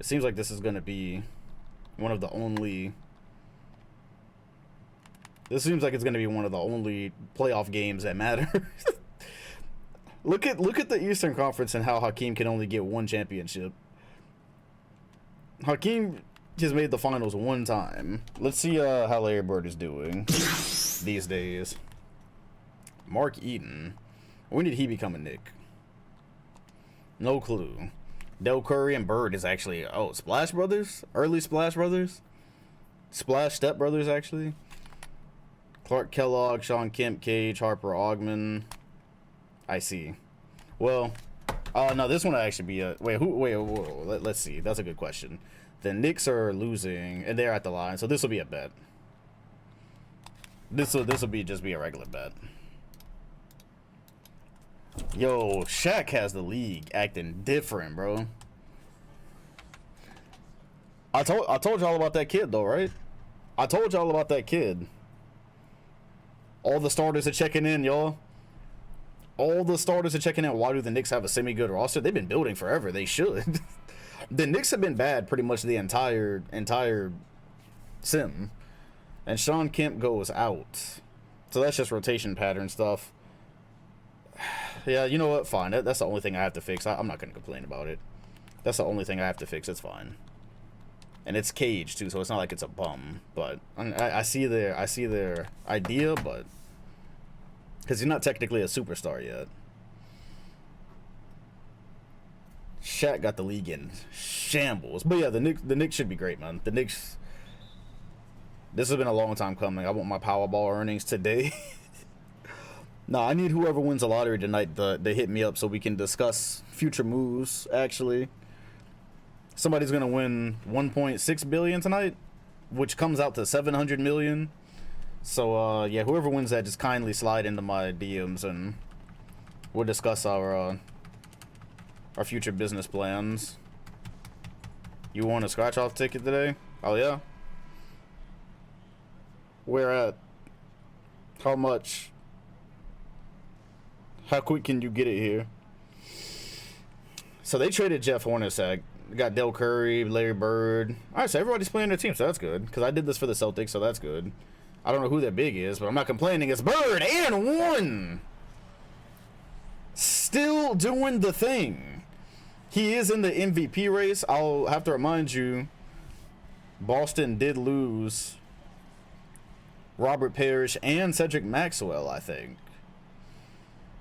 seems like this is going to be one of the only... This seems like it's going to be one of the only playoff games that matter. Look at the Eastern Conference and how Hakeem can only get one championship. Hakeem just made the finals one time. Let's see how Larry Bird is doing these days. Mark Eaton. When did he become a Knick? No clue. Del Curry and Bird is actually... Oh, Splash Brothers? Early Splash Brothers? Splash Step Brothers, actually. Clark Kellogg, Sean Kemp, Cage, Harper, Ogman. I see. Well, no, this one would actually be a... Wait, whoa, let's see. That's a good question. The Knicks are losing, and they're at the line, so this will be a bet. This will just be a regular bet. Yo, Shaq has the league acting different, bro. I told y'all about that kid, though, right? I told y'all about that kid. All the starters are checking in, y'all. All the starters are checking in. Why do the Knicks have a semi-good roster? They've been building forever. They should. The Knicks have been bad pretty much the entire sim. And Sean Kemp goes out. So that's just rotation pattern stuff. Yeah, you know what? Fine. That's the only thing I have to fix. I'm not going to complain about it. That's the only thing I have to fix. It's fine. And it's Cage, too, so it's not like it's a bum. But I see their idea, but... Because he's not technically a superstar yet. Shaq got the league in shambles. But yeah, the Knicks should be great, man. The Knicks... This has been a long time coming. I want my Powerball earnings today. No, I need whoever wins the lottery tonight to hit me up so we can discuss future moves, actually. Somebody's going to win $1.6 billion tonight, which comes out to $700 million. So, yeah, whoever wins that, just kindly slide into my DMs and we'll discuss our future business plans. You want a scratch-off ticket today? Oh, yeah? Where at? How much? How quick can you get it here? So they traded Jeff Hornacek. Got Del Curry, Larry Bird. All right, so everybody's playing their team, so that's good. Because I did this for the Celtics, so that's good. I don't know who their big is, but I'm not complaining. It's Bird and one. Still doing the thing. He is in the MVP race. I'll have to remind you, Boston did lose Robert Parrish and Cedric Maxwell, I think.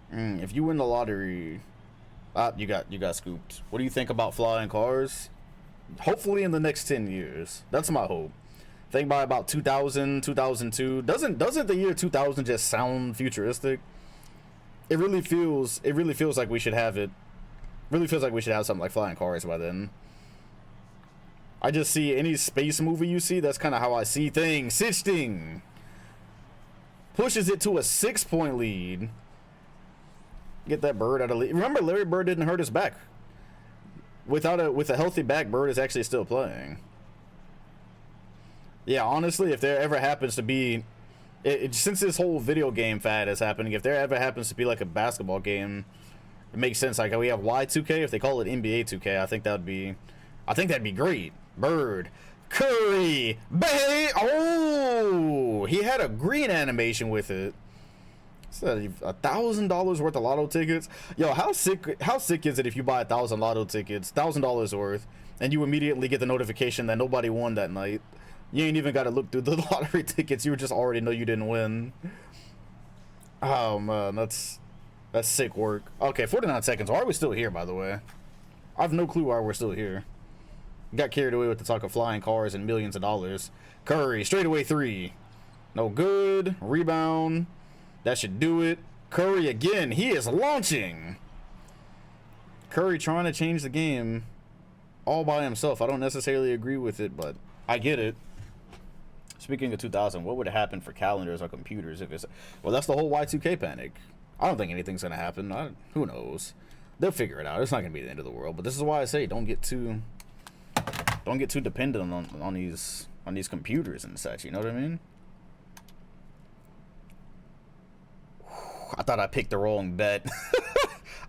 If you win the lottery, you got scooped. What do you think about flying cars? Hopefully in the next 10 years. That's my hope. Think by about 2000, 2002. Doesn't the year 2000 just sound futuristic? It really feels like we should have it. Really feels like we should have something like flying cars by then. I just see any space movie you see, that's kind of how I see things. Sitchting pushes it to a 6-point lead. Get that Bird out of lead. Remember, Larry Bird didn't hurt his back. With a healthy back, Bird is actually still playing. Yeah, honestly, if there ever happens to be, since this whole video game fad is happening, if there ever happens to be like a basketball game, it makes sense. Like we have Y2K, if they call it NBA 2K, I think that'd be great. Bird, Curry, Bay. Oh, he had a green animation with it. $1,000 worth of lotto tickets. Yo, how sick is it if you buy 1,000 lotto tickets, $1,000 worth, and you immediately get the notification that nobody won that night? You ain't even got to look through the lottery tickets. You just already know you didn't win. Oh man, that's sick work. Okay, 49 seconds. Why are we still here, by the way? I have no clue why we're still here. Got carried away with the talk of flying cars and millions of dollars. Curry, straightaway three. No good. Rebound. That should do it. Curry again. He is launching. Curry trying to change the game all by himself. I don't necessarily agree with it, but I get it. Speaking of 2000, what would have happened for calendars or computers if it's... Well, that's the whole Y2K panic. I don't think anything's going to happen. Who knows? They'll figure it out. It's not going to be the end of the world. But this is why I say don't get too dependent on these computers and such. You know what I mean? I thought I picked the wrong bet.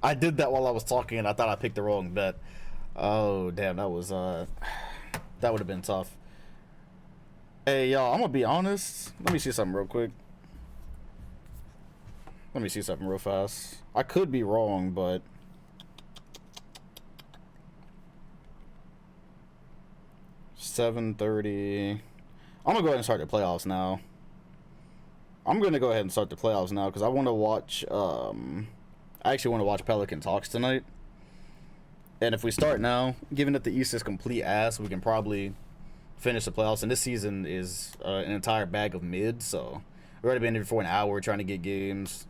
I did that while I was talking, and I thought I picked the wrong bet. Oh, damn, that was that would have been tough. Hey, y'all, I'm gonna be honest. Let me see something real quick. Let me see something real fast. I could be wrong, but 7:30. I'm gonna go ahead and start the playoffs now. Because I want to watch. I actually want to watch Pelican Talks tonight. And if we start now, given that the East is complete ass, we can probably finish the playoffs. And this season is an entire bag of mid, so we've already been here for an hour trying to get games.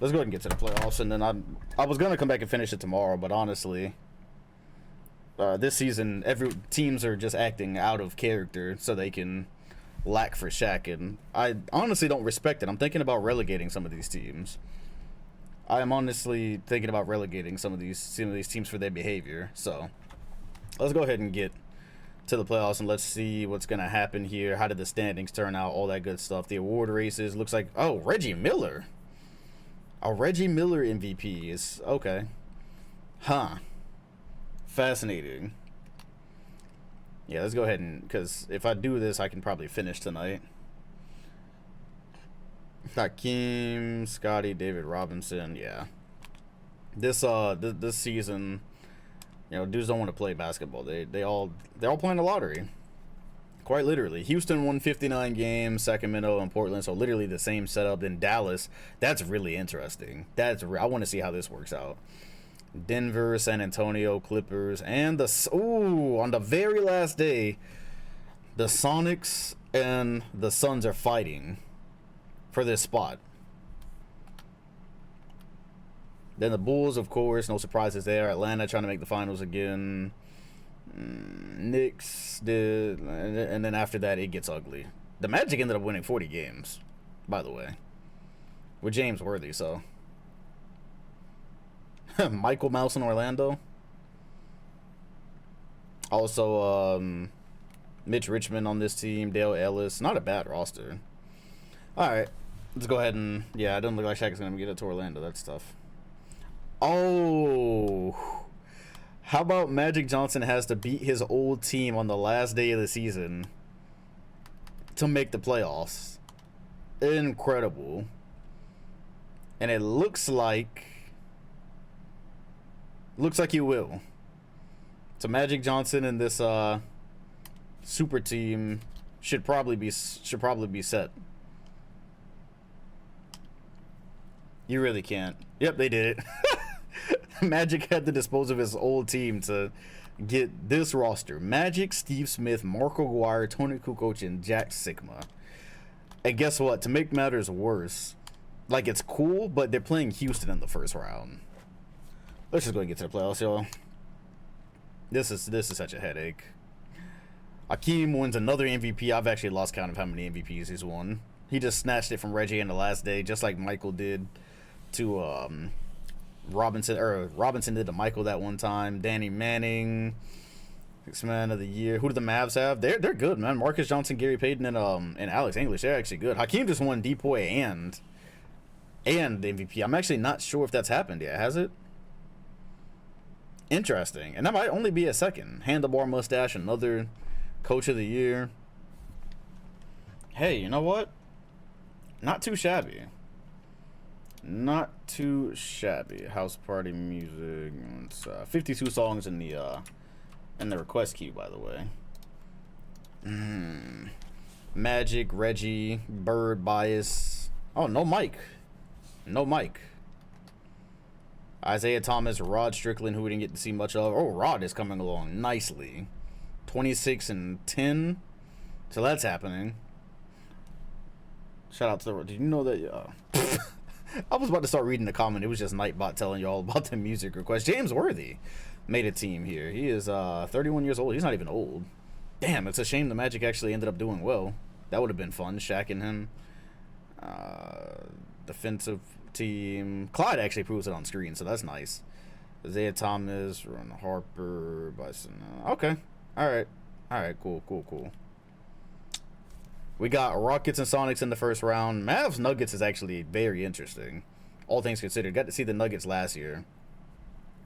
Let's go ahead and get to the playoffs, and then I was gonna come back and finish it tomorrow, but honestly, this season teams are just acting out of character so they can lack for Shaq, and I honestly don't respect it. I'm thinking about relegating some of these teams. I am honestly thinking about relegating some of these teams for their behavior. So let's go ahead and get to the playoffs, and let's see what's gonna happen here. How did the standings turn out? All that good stuff. The award races looks like, oh, Reggie Miller. A Reggie Miller MVP is okay. Huh. Fascinating. Yeah, let's go ahead and, because if I do this, I can probably finish tonight. Hakeem, Scotty, David Robinson, yeah. This season, you know, dudes don't want to play basketball. They're all playing the lottery. Quite literally. Houston won 59 games, Sacramento and Portland, so literally the same setup. In Dallas, that's really interesting. I want to see how this works out. Denver, San Antonio, Clippers, and on the very last day, the Sonics and the Suns are fighting for this spot. Then the Bulls, of course, no surprises there. Atlanta trying to make the finals again. Knicks did, and then after that, it gets ugly. The Magic ended up winning 40 games, by the way, with James Worthy, so. Michael Mouse in Orlando. Also, Mitch Richmond on this team. Dale Ellis. Not a bad roster. Alright. Let's go ahead and... Yeah, it doesn't look like Shaq is going to get it to Orlando. That's tough. Oh. How about Magic Johnson has to beat his old team on the last day of the season to make the playoffs? Incredible. And it looks like he will. So Magic Johnson and this super team should probably be set. You really can't. Yep, they did it. Magic had to dispose of his old team to get this roster. Magic, Steve Smith, Marco Aguirre, Tony Kukoc, and Jack Sigma. And guess what? To make matters worse, like, it's cool, but they're playing Houston in the first round. Let's just go and get to the playoffs, y'all. This is such a headache. Hakeem wins another MVP. I've actually lost count of how many MVPs he's won. He just snatched it from Reggie in the last day, just like Michael did to Robinson, or Robinson did to Michael that one time. Danny Manning, Sixth Man of the Year. Who do the Mavs have? They're good, man. Marcus Johnson, Gary Payton, and Alex English. They're actually good. Hakeem just won Depoy and the MVP. I'm actually not sure if that's happened yet. Has it? Interesting. And that might only be a second. Handlebar Mustache, another Coach of the Year. Hey, you know what? Not too shabby. Not too shabby. House party music. It's 52 songs in the request queue, by the way. Magic, Reggie, Bird, Bias. Oh, no Mike. No Mike. Isaiah Thomas, Rod Strickland, who we didn't get to see much of. Oh, Rod is coming along nicely. 26 and 10. So that's happening. Shout out to the... Did you know that... I was about to start reading the comment. It was just Nightbot telling you all about the music request. James Worthy made a team here. He is 31 years old. He's not even old. Damn, it's a shame the Magic actually ended up doing well. That would have been fun, Shaq and him. Defensive team. Clyde actually proves it on screen, so that's nice. Isaiah Thomas, Ron Harper, Bison. Okay. Alright, cool. We got Rockets and Sonics in the first round. Mavs Nuggets is actually very interesting, all things considered. Got to see the Nuggets last year.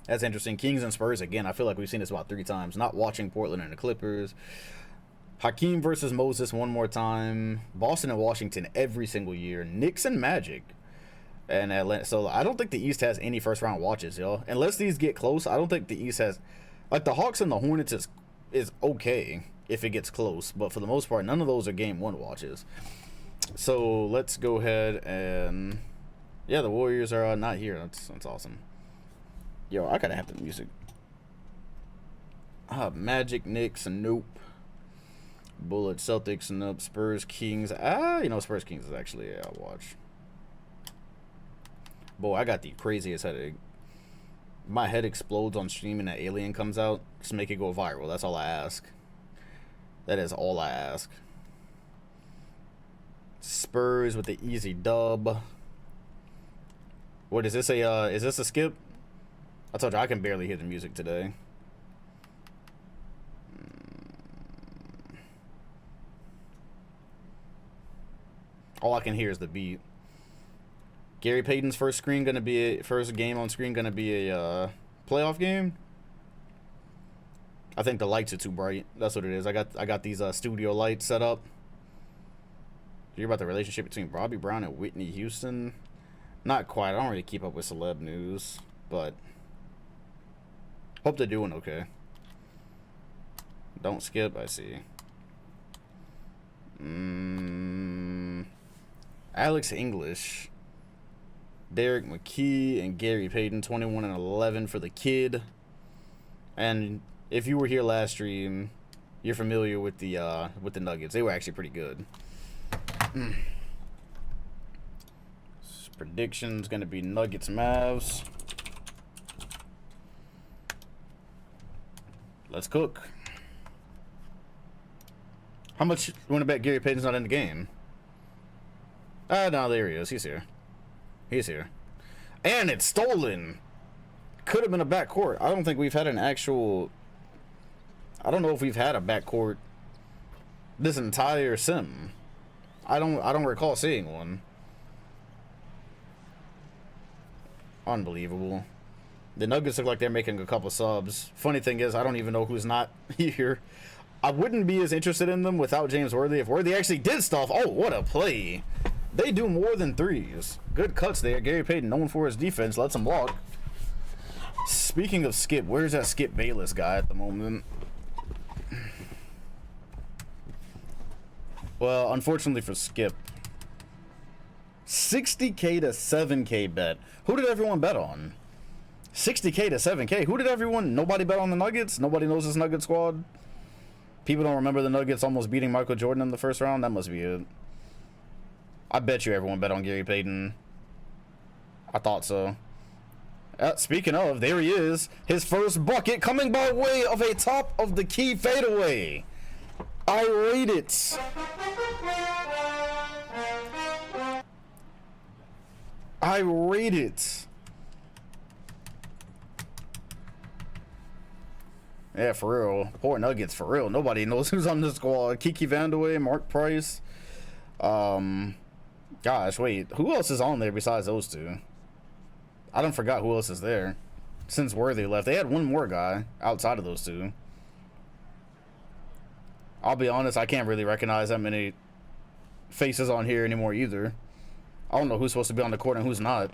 That's interesting. Kings and Spurs again. I feel like we've seen this about 3 times. Not watching Portland and the Clippers. Hakeem versus Moses one more time. Boston and Washington every single year. Knicks and Magic. And Atlanta. So I don't think the East has any first round watches, yo. Unless these get close, I don't think the East has. Like the Hawks and the Hornets is okay if it gets close, but for the most part, none of those are game 1 watches. So let's go ahead and yeah, the Warriors are not here. That's awesome. Yo, I gotta have the music. Magic, Knicks, nope. Bullets, Celtics, nope. Spurs, Kings. You know, Spurs, Kings is actually I'll watch. Boy, I got the craziest headache. My head explodes on stream and an alien comes out. Just make it go viral. That's all I ask. That is all I ask. Spurs with the easy dub. What is this is this a skip? I told you I can barely hear the music today. All I can hear is the beat. Gary Payton's first game on screen gonna be a playoff game. I think the lights are too bright. That's what it is. I got these studio lights set up. You hear about the relationship between Bobby Brown and Whitney Houston? Not quite. I don't really keep up with celeb news, but hope they're doing okay. Don't skip. I see. Alex English, Derek McKee, and Gary Payton, 21 and 11 for the kid. And if you were here last stream, you're familiar with the Nuggets. They were actually pretty good. Predictions gonna be Nuggets, Mavs. Let's cook. How much you want to bet Gary Payton's not in the game? No, there he is. He's here. He's here. And it's stolen. Could have been a backcourt. I don't think we've had an actual. I don't know if we've had a backcourt this entire sim. I don't recall seeing one. Unbelievable. The Nuggets look like they're making a couple subs. Funny thing is, I don't even know who's not here. I wouldn't be as interested in them without James Worthy. If Worthy actually did stuff, oh, what a play. They do more than threes. Good cuts there. Gary Payton, known for his defense, lets him walk. Speaking of Skip, where's that Skip Bayless guy at the moment? Well, unfortunately for Skip, 60K to 7K bet. Who did everyone bet on? 60K to 7K. Who did everyone? Nobody bet on the Nuggets? Nobody knows this Nugget squad? People don't remember the Nuggets almost beating Michael Jordan in the first round? That must be it. I bet you everyone bet on Gary Payton. I thought so. Speaking of, there he is. His first bucket coming by way of a top of the key fadeaway. I rate it. I rate it. Yeah, for real. Poor Nuggets, for real. Nobody knows who's on this squad. Kiki Vandeweghe, Mark Price. Gosh, wait. Who else is on there besides those two? I don't forgot who else is there. Since Worthy left. They had one more guy outside of those two. I'll be honest, I can't really recognize that many faces on here anymore either. I don't know who's supposed to be on the court and who's not.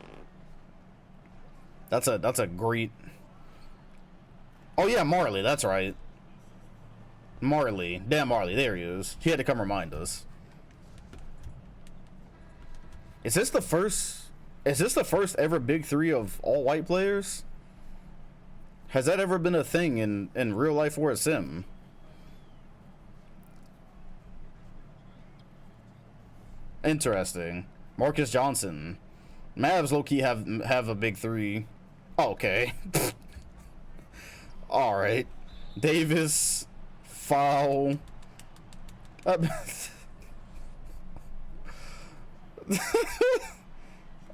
That's a great. Oh yeah, Marley, that's right. Marley. Damn Marley, there he is. He had to come remind us. Is this the first ever big three of all white players? Has that ever been a thing in real life or a sim? Interesting. Marcus Johnson. Mavs low-key have a big three. Oh, okay. Alright. Davis. Foul.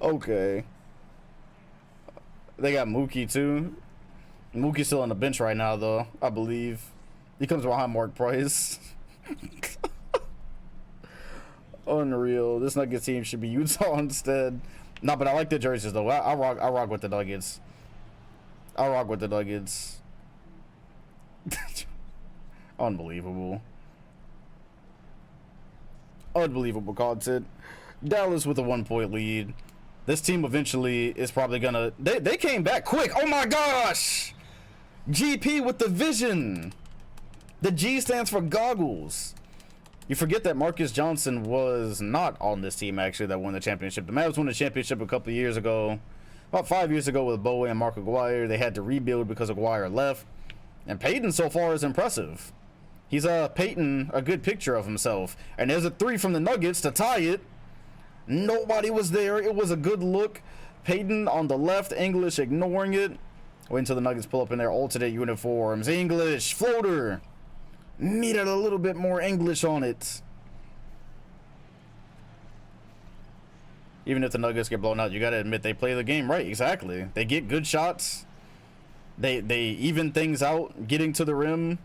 Okay. They got Mookie too. Mookie's still on the bench right now though, I believe. He comes behind Mark Price. Unreal. This Nuggets team should be Utah instead. No, but I like the jerseys though. I rock with the Nuggets. I'll rock with the Nuggets. Unbelievable. Unbelievable content. Dallas with a 1-point lead. This team eventually is probably gonna... They came back quick. Oh my gosh! GP with the vision. The G stands for goggles. You forget that Marcus Johnson was not on this team, actually, that won the championship. The Mavs won the championship a couple of years ago. About 5 years ago with Bowie and Mark Aguirre. They had to rebuild because Aguirre left. And Peyton so far is impressive. He's Peyton, a good picture of himself. And there's a 3 from the Nuggets to tie it. Nobody was there. It was a good look. Peyton on the left, English ignoring it. Wait until the Nuggets pull up in their alternate uniforms. English, floater. Needed a little bit more English on it. Even if the Nuggets get blown out, you gotta admit they play the game right. Exactly. They get good shots. They even things out, getting to the rim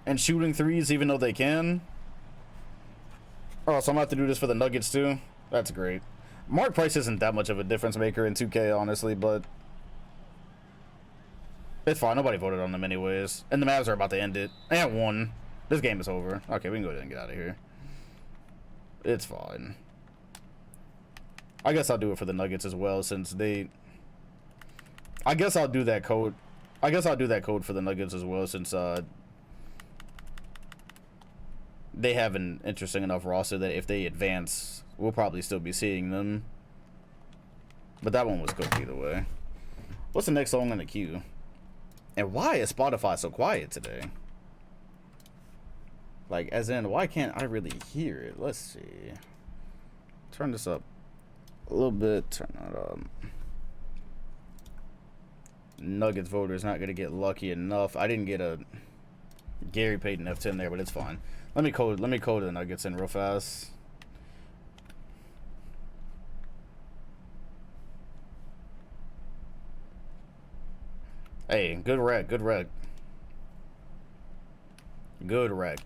and shooting threes even though they can. Oh, so I'm gonna have to do this for the Nuggets too. That's great. Mark Price isn't that much of a difference maker in 2K, honestly, but it's fine. Nobody voted on them anyways. And the Mavs are about to end it. And won. This game is over. Okay, we can go ahead and get out of here. It's fine. I guess I'll do it for the Nuggets as well, since they... I guess I'll do that code. I guess I'll do that code for the Nuggets as well, since they have an interesting enough roster that if they advance, we'll probably still be seeing them. But that one was good either way. What's the next song in the queue? And why is Spotify so quiet today? Like, as in, why can't I really hear it? Let's see. Turn this up a little bit. Turn that up. Nuggets voters not gonna get lucky enough. I didn't get a Gary Payton F10 there, but it's fine. Let me code the Nuggets in real fast. Hey, good rec, good rec. Good rec.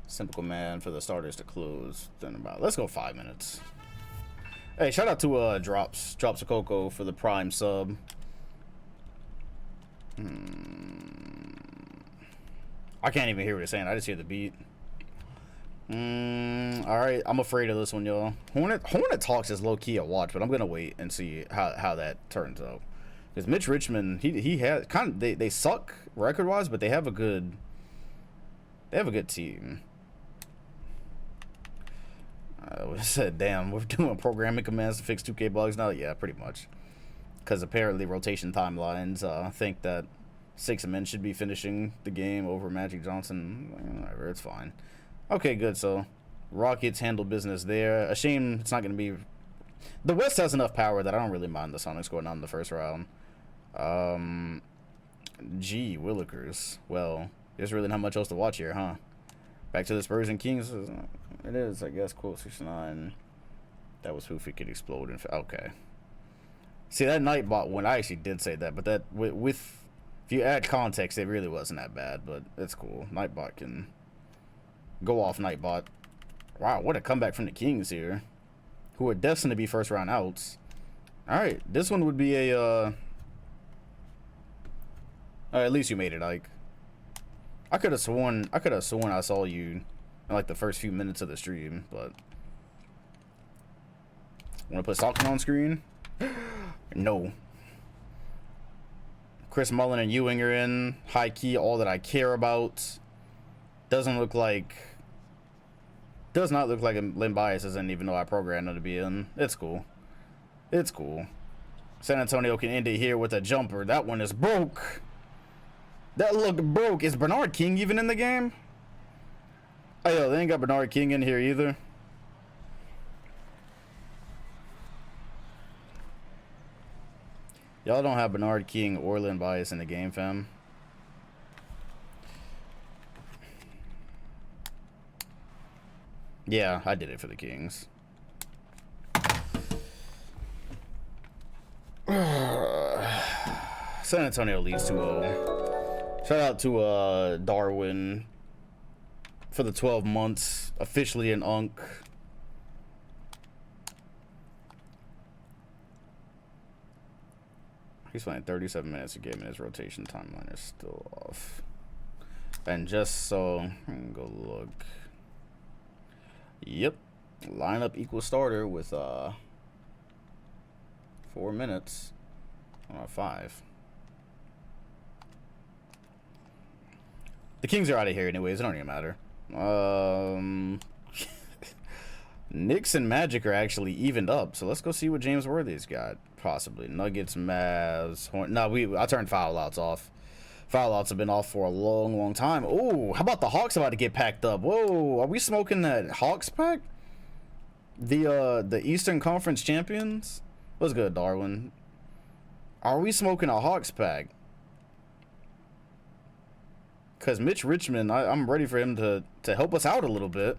Simple command for the starters to close. Then about, let's go 5 minutes. Hey, shout out to Drops of Coco for the Prime sub. I can't even hear what you're saying. I just hear the beat. Alright, I'm afraid of this one, y'all. Hornet Talks is low-key a watch, but I'm gonna wait and see how that turns out. Because Mitch Richmond, he has kind of, they suck record-wise, but they have a good team. We said, damn, we're doing programming commands to fix 2K bugs now? Yeah, pretty much. Because apparently rotation timelines think that 6 men should be finishing the game over Magic Johnson. Whatever, it's fine. Okay, good. So Rockets handle business there. A shame it's not going to be... The West has enough power that I don't really mind the Sonics going on in the first round. Gee, Willikers. Well, there's really not much else to watch here, huh? Back to the Spurs and Kings. It is, I guess, quote 69. That was Hoofy could explode. Okay. See, that Nightbot one, I actually did say that, but that with if you add context, it really wasn't that bad, but it's cool. Nightbot can go off Nightbot. Wow, what a comeback from the Kings here, who are destined to be first round outs. All right, this one would be a at least you made it, Ike. I could have sworn I saw you in like the first few minutes of the stream, but want to put Stockton on screen? No. Chris Mullen and Ewing are in. High key, all that I care about. Does not look like Lynn Bias isn't, even though I programmed him to be in. It's cool. It's cool. San Antonio can end it here with a jumper. That one is broke. That looked broke. Is Bernard King even in the game? Oh, yo, they ain't got Bernard King in here either. Y'all don't have Bernard King or Lynn Bias in the game, fam. Yeah, I did it for the Kings. San Antonio leads 2-0. Shout out to Darwin for the 12 months, officially an UNC. He's playing 37 minutes a game and his rotation timeline is still off. And just so, go look. Yep. Lineup equals starter with 4 minutes. 5. The Kings are out of here anyways. It don't even matter. Knicks and Magic are actually evened up. So let's go see what James Worthy's got. Possibly. Nuggets, Mavs. I turned foul outs off. Foul outs have been off for a long, long time. Oh, how about the Hawks about to get packed up? Whoa, are we smoking that Hawks pack? The Eastern Conference champions? What's good, Darwin? Are we smoking a Hawks pack? Because Mitch Richmond, I'm ready for him to help us out a little bit.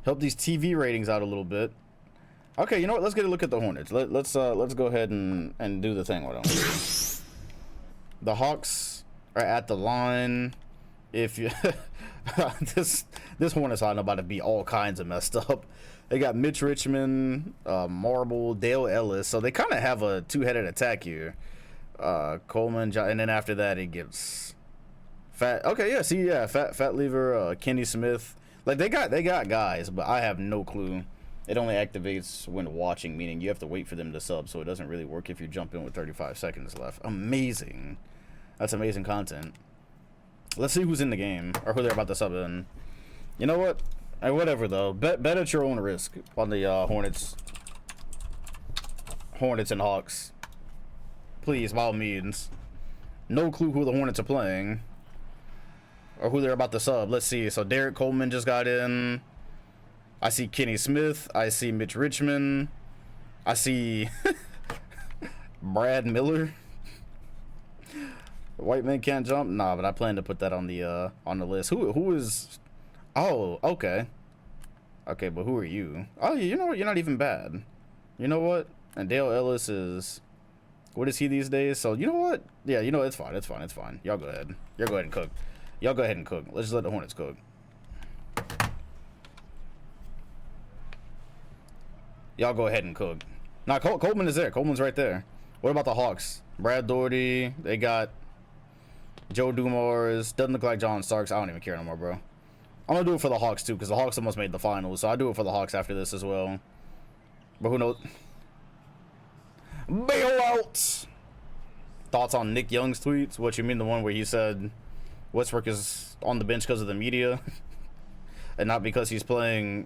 Help these TV ratings out a little bit. Okay, you know what? Let's get a look at the Hornets. Let's go ahead and do the thing with them. The Hawks are at the line. If you this Hornets line about to be all kinds of messed up. They got Mitch Richmond, Marble, Dale Ellis, so they kind of have a two-headed attack here. Coleman, and then after that it gives Fat. Okay, yeah, see, yeah, Fat Lever, Kenny Smith. Like they got guys, but I have no clue. It only activates when watching, meaning you have to wait for them to sub, so it doesn't really work if you jump in with 35 seconds left. Amazing. That's amazing content. Let's see who's in the game, or who they're about to sub in. You know what? Hey, whatever, though. Bet at your own risk on the Hornets and Hawks. Please, by all means. No clue who the Hornets are playing. Or who they're about to sub. Let's see. So Derek Coleman just got in. I see Kenny Smith. I see Mitch Richmond. I see Brad Miller. White man can't jump? Nah, but I plan to put that on the list. Who is? Oh, okay. Okay, but who are you? Oh, you know what? You're not even bad. You know what? And Dale Ellis is. What is he these days? So you know what? Yeah, you know it's fine. It's fine. It's fine. Y'all go ahead. Y'all go ahead and cook. Y'all go ahead and cook. Let's just let the Hornets cook. Y'all go ahead and cook. Nah, Coleman is there. Coleman's right there. What about the Hawks? Brad Daugherty. They got Joe Dumars. Doesn't look like John Starks. I don't even care no more, bro. I'm gonna do it for the Hawks too, because the Hawks almost made the finals. So I do it for the Hawks after this as well. But who knows? Bailouts. Thoughts on Nick Young's tweets? What you mean, the one where he said Westbrook is on the bench because of the media and not because he's playing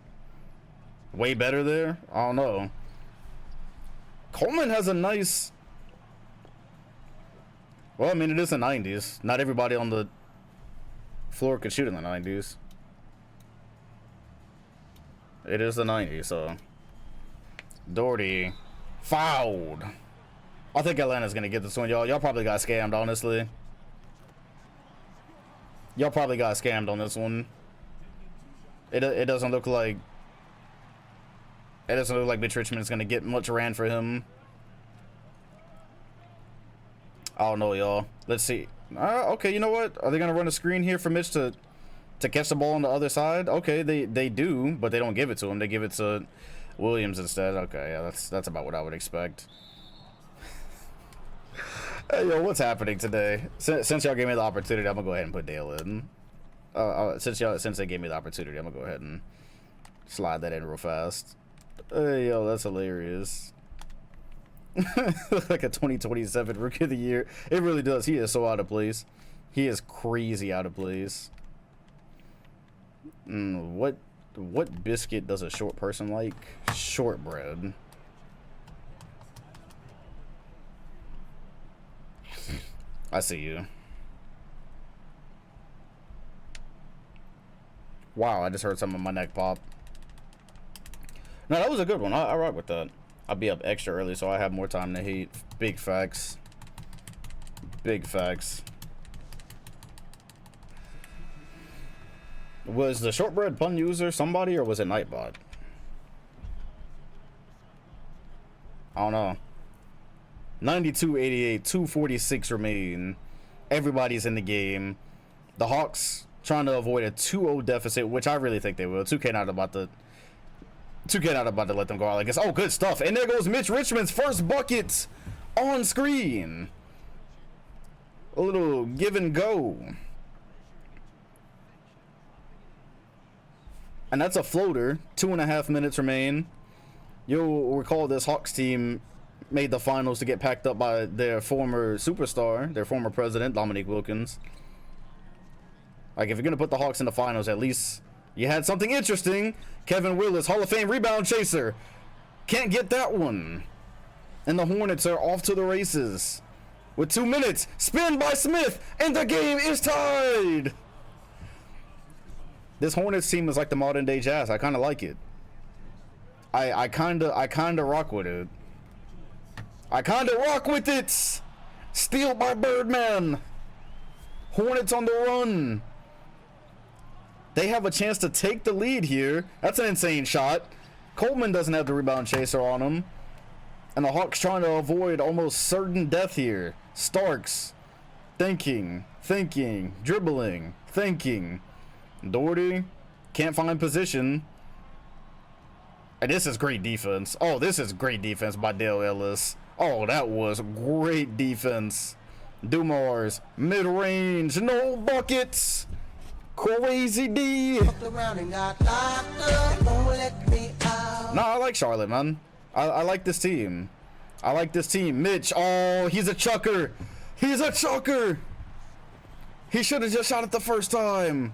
way better there? I don't know. Coleman has a nice. Well, I mean, it is the 90s. Not everybody on the floor could shoot in the 90s. It is the 90s, so. Doherty fouled. I think Atlanta's gonna get this one, y'all. Y'all probably got scammed, honestly. Y'all probably got scammed on this one. It doesn't look like. It doesn't look like Mitch Richmond's gonna get much ran for him. I don't know, y'all. Let's see. Okay, you know what? Are they gonna run a screen here for Mitch to catch the ball on the other side? Okay, they do, but they don't give it to him. They give it to Williams instead. Okay, yeah, that's about what I would expect. Hey, yo, what's happening today? Since y'all gave me the opportunity, I'm gonna go ahead and put Dale in. Since they gave me the opportunity, I'm gonna go ahead and slide that in real fast. Hey, yo, that's hilarious. Like a 2027 Rookie of the Year. It really does. He is so out of place. He is crazy out of place. What biscuit does a short person like? Shortbread. I see you. Wow, I just heard something in my neck pop. No, that was a good one. I rock with that. I'll be up extra early, so I have more time to hate. Big facts. Big facts. Was the shortbread pun user somebody, or was it Nightbot? I don't know. 92, 88, 246 remain. Everybody's in the game. The Hawks trying to avoid a 2-0 deficit, which I really think they will. 2K not about to. 2K not about to let them go out like this. Oh, good stuff. And there goes Mitch Richmond's first bucket on screen. A little give and go. And that's a floater. 2.5 minutes remain. You'll recall this Hawks team made the finals to get packed up by their former superstar, their former president, Dominique Wilkins. Like, if you're going to put the Hawks in the finals, at least you had something interesting. Kevin Willis, Hall of Fame rebound chaser. Can't get that one. And the Hornets are off to the races. With 2 minutes, spin by Smith, and the game is tied. This Hornets team is like the modern day Jazz. I kind of like it. I kind of rock with it. I kind of rock with it. Steal by Birdman. Hornets on the run. They have a chance to take the lead here. That's an insane shot. Coleman doesn't have the rebound chaser on him. And the Hawks trying to avoid almost certain death here. Starks. Thinking. Dribbling. Thinking. Doherty. Can't find position. And this is great defense. Oh, this is great defense by Dale Ellis. Oh, that was great defense. Dumars. Mid-range. No buckets. Crazy D. Nah, I like Charlotte, man. I like this team. I like this team. Mitch. Oh, he's a chucker. He's a chucker. He should have just shot it the first time.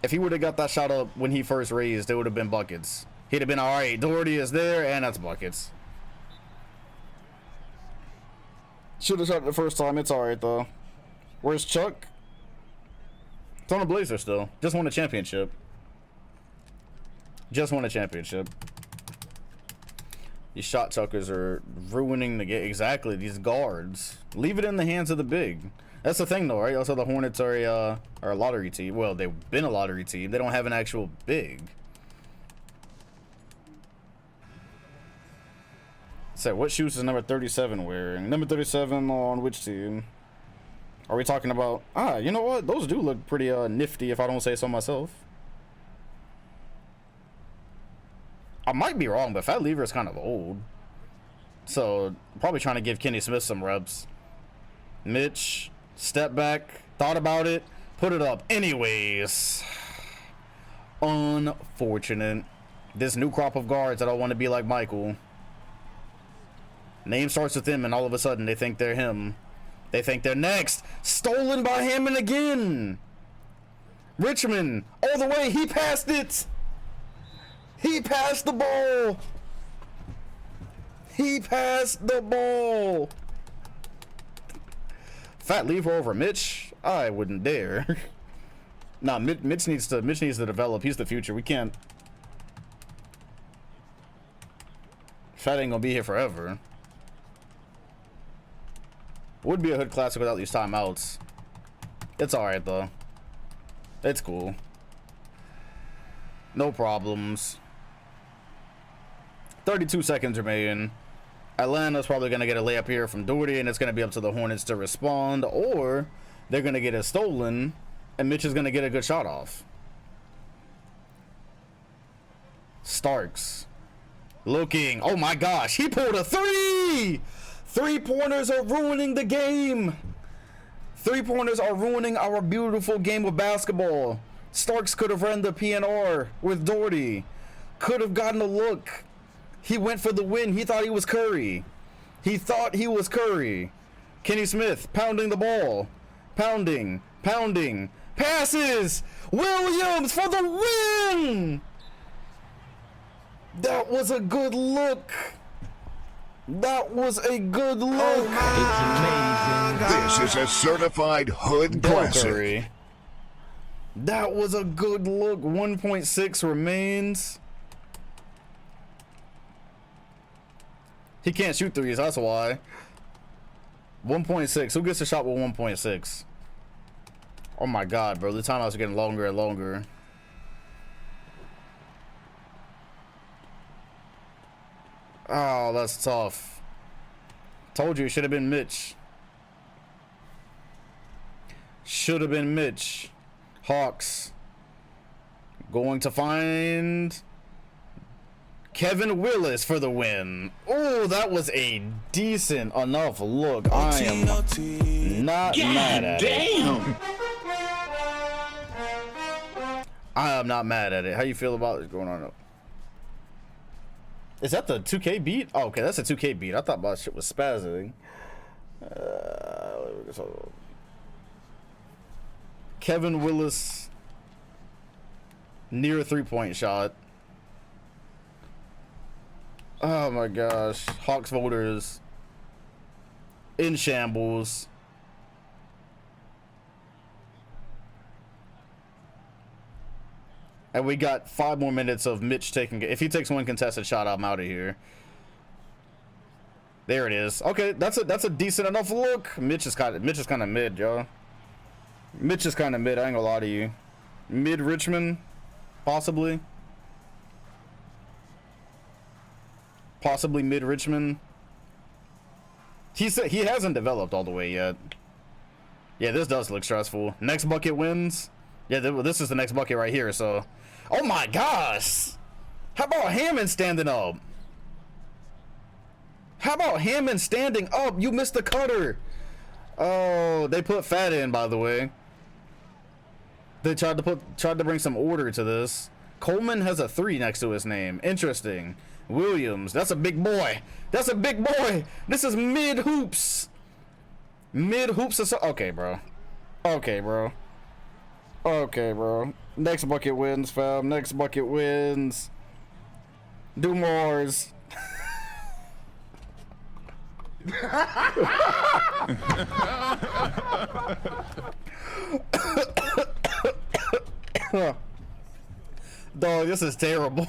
If he would have got that shot up when he first raised, it would have been buckets. He'd have been all right. Doherty is there, and that's buckets. Should have shot it the first time. It's all right, though. Where's Chuck? It's on the Blazers still. Just won a championship. Just won a championship. These shot chuckers are ruining the game. Exactly, these guards. Leave it in the hands of the big. That's the thing, though, right? Also, the Hornets are a lottery team. Well, they've been a lottery team. They don't have an actual big. So, what shoes is number 37 wearing? Number 37 on which team? Are we talking about... Ah, you know what? Those do look pretty nifty, if I don't say so myself. I might be wrong, but Fat Lever is kind of old. So, probably trying to give Kenny Smith some reps. Mitch, step back, thought about it, put it up. Anyways. Unfortunate. This new crop of guards that don't want to be like Michael. Name starts with him, and all of a sudden they think they're him. They think they're next. Stolen by Hammond again. Richmond, all the way. He passed it. He passed the ball. He passed the ball. Fat Lever over Mitch? I wouldn't dare. Nah, Mitch needs to develop. He's the future. We can't. Fat ain't gonna be here forever. Would be a hood classic without these timeouts. It's alright though. It's cool. No problems. 32 seconds remain. Atlanta's probably going to get a layup here from Doherty, and it's going to be up to the Hornets to respond, or they're going to get it stolen, and Mitch is going to get a good shot off. Starks. Looking. Oh my gosh, he pulled a three! 3-pointers are ruining the game. 3-pointers are ruining our beautiful game of basketball. Starks could have ran the PNR with Doherty. Could have gotten a look. He went for the win. He thought he was Curry. He thought he was Curry. Kenny Smith pounding the ball. Pounding. Passes. Williams for the win. That was a good look. That was a good look. It's amazing. This is a certified hood classic. Curry. That was a good look. 1.6 remains. He can't shoot threes, that's why. 1.6. Who gets a shot with 1.6? Oh my god, bro. The timeouts are getting longer and longer. Oh, that's tough. Told you it should have been Mitch. Should have been Mitch. Hawks going to find Kevin Willis for the win. Oh, that was a decent enough look. I am not mad at it. I am not mad at it. How you feel about it going on? Is that the 2K beat? Oh, okay, that's a 2K beat. I thought my shit was spazzing. Kevin Willis near a 3-point shot. Oh my gosh. Hawks voters in shambles. And we got 5 more minutes of Mitch taking. If he takes one contested shot, I'm out of here. There it is. Okay, that's a decent enough look. Mitch is kind of mid, yo. Mitch is kind of mid. I ain't gonna lie to you. Mid Richmond, possibly. Possibly mid Richmond. He hasn't developed all the way yet. Yeah, this does look stressful. Next bucket wins. Yeah, this is the next bucket right here. So, oh my gosh, how about Hammond standing up? How about Hammond standing up? You missed the cutter. Oh, they put Fat in, by the way. They tried to bring some order to this. Coleman has a 3 next to his name. Interesting. Williams, that's a big boy. That's a big boy. This is mid hoops. Mid hoops. Okay, bro. Okay, bro. Okay, bro. Next bucket wins, fam. Next bucket wins. Do mores. Dog, this is terrible.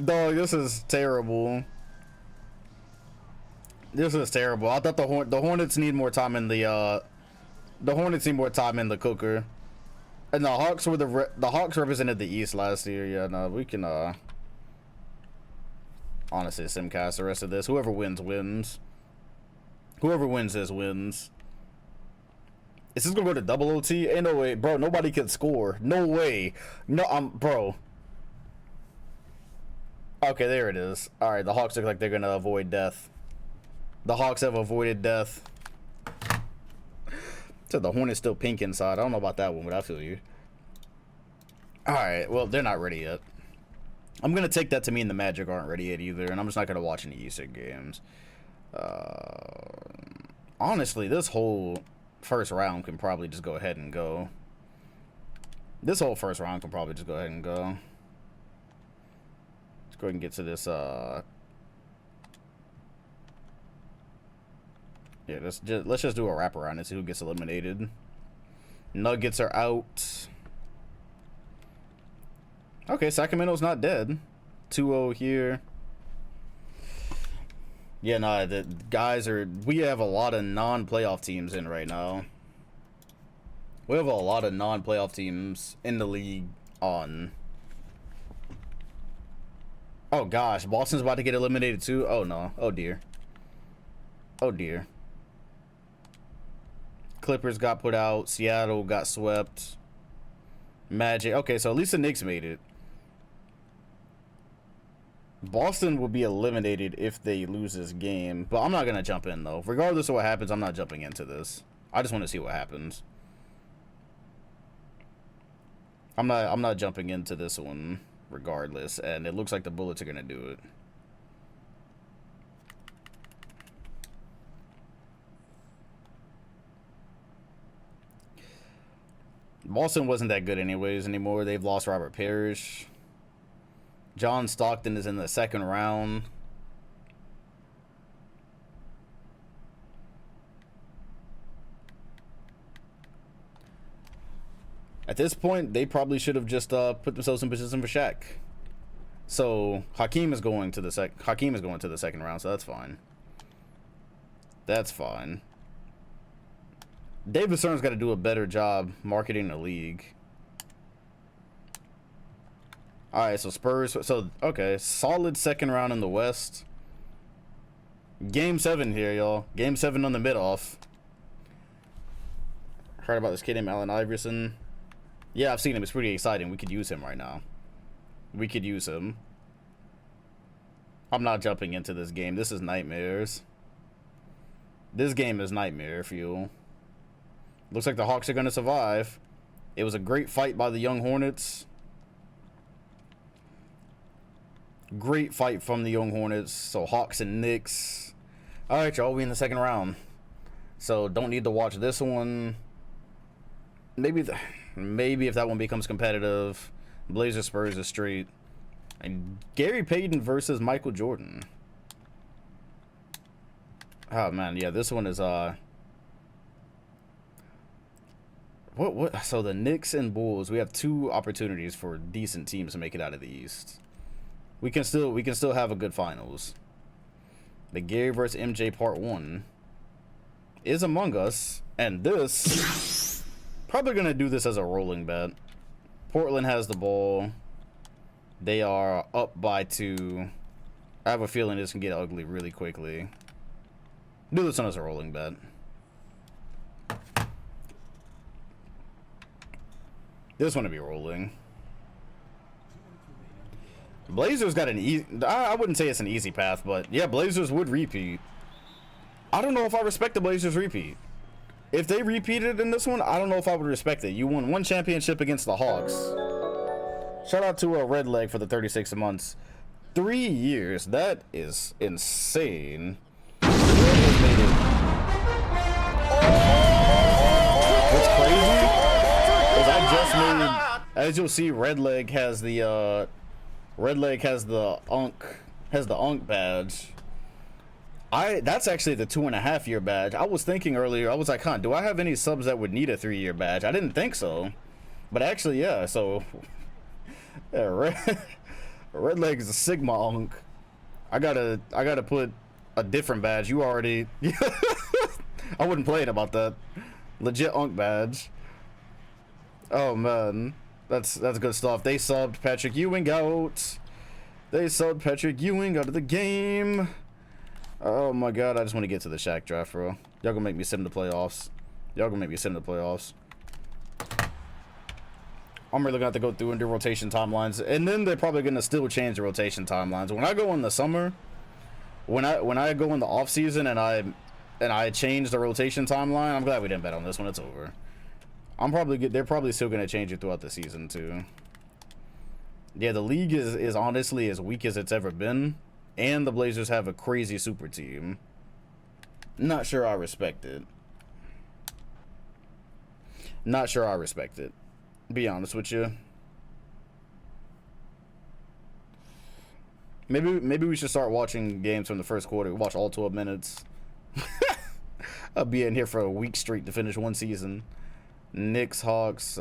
Dog, this is terrible. This is terrible. I thought the Hornets need more time in the Hornets need more time in the cooker. And the Hawks were the Hawks represented the East last year. Yeah, no, we can honestly simcast the rest of this. Whoever wins wins. Whoever wins this wins. Is this gonna go to double OT? Ain't no way, bro. Nobody can score. No way. No, bro. Okay, there it is. All right, the Hawks look like they're gonna avoid death. The Hawks have avoided death. So the Hornet's still pink inside. I don't know about that one, but I feel you. All right, well, they're not ready yet. I'm gonna take that to mean the Magic aren't ready yet either, and I'm just not gonna watch any Easter games. Honestly, this whole first round can probably just go ahead and go. This whole first round can probably just go ahead and go. Let's go ahead and get to this. Yeah, let's just do a wraparound and see who gets eliminated. Nuggets are out. Okay, Sacramento's not dead. 2-0 here. Yeah, nah, the guys are... We have a lot of non-playoff teams in right now. We have a lot of non-playoff teams in the league on. Oh, gosh. Boston's about to get eliminated, too? Oh, no. Oh, dear. Oh, dear. Clippers got put out. Seattle got swept. Magic. Okay, so at least the Knicks made it. Boston will be eliminated if they lose this game, but I'm not gonna jump in though. Regardless of what happens, I'm not jumping into this. I just want to see what happens. I'm not jumping into this one regardless, and it looks like the Bullets are gonna do it. Boston wasn't that good anyways anymore. They've lost Robert Parrish. John Stockton is in the second round. At this point, they probably should have just put themselves in position for Shaq. So Hakeem is going to the second round, so that's fine. That's fine. David Stern's got to do a better job marketing the league. All right, so Spurs. So okay, solid second round in the West. Game 7 here, y'all. Game 7 on the mid-off. Heard about this kid named Allen Iverson. Yeah, I've seen him. It's pretty exciting. We could use him right now. We could use him. I'm not jumping into this game. This is nightmares. This game is nightmare fuel. Looks like the Hawks are going to survive. It was a great fight by the Young Hornets. Great fight from the Young Hornets. So Hawks and Knicks. All right, y'all. We in the second round. So don't need to watch this one. Maybe if that one becomes competitive. Blazers Spurs is straight. And Gary Payton versus Michael Jordan. Oh man, yeah, this one is what so the Knicks and Bulls, we have two opportunities for decent teams to make it out of the East. We can still have a good finals. The Gary versus MJ part 1 is among us, and this probably gonna do this as a rolling bet. Portland has the ball. They are up by 2. I have a feeling this can get ugly really quickly. Do this one as a rolling bet. This one to be rolling. Blazers got an easy. I wouldn't say it's an easy path, but yeah, Blazers would repeat. I don't know if I respect the Blazers repeat. If they repeated in this one, I don't know if I would respect it. You won 1 championship against the Hawks. Shout out to a Red Leg for the 36 months. 3 years. That is insane. What's crazy is I just made, as you'll see, Red Leg has the Unk badge. That's actually the 2.5 year badge. I was thinking earlier, I was like, do I have any subs that would need a 3-year badge? I didn't think so, but actually, yeah. So, yeah, Red Leg is a Sigma Unk. I gotta put a different badge. You already, I wouldn't play it about that. Legit Unk badge. Oh man, that's good stuff. They subbed Patrick Ewing out. They subbed Patrick Ewing out of the game. Oh my god, I just want to get to the Shaq draft, bro. Y'all gonna make me sim the playoffs. I'm really gonna have to go through and do rotation timelines, and then they're probably gonna still change the rotation timelines. When I go in the summer, when I go in the off season and I change the rotation timeline, I'm glad we didn't bet on this one. It's over. They're probably still gonna change it throughout the season too. Yeah, the league is honestly as weak as it's ever been, and the Blazers have a crazy super team. Not sure I respect it. Be honest with you. Maybe we should start watching games from the first quarter. Watch all 12 minutes. I'll be in here for a week straight to finish one season. Knicks, Hawks.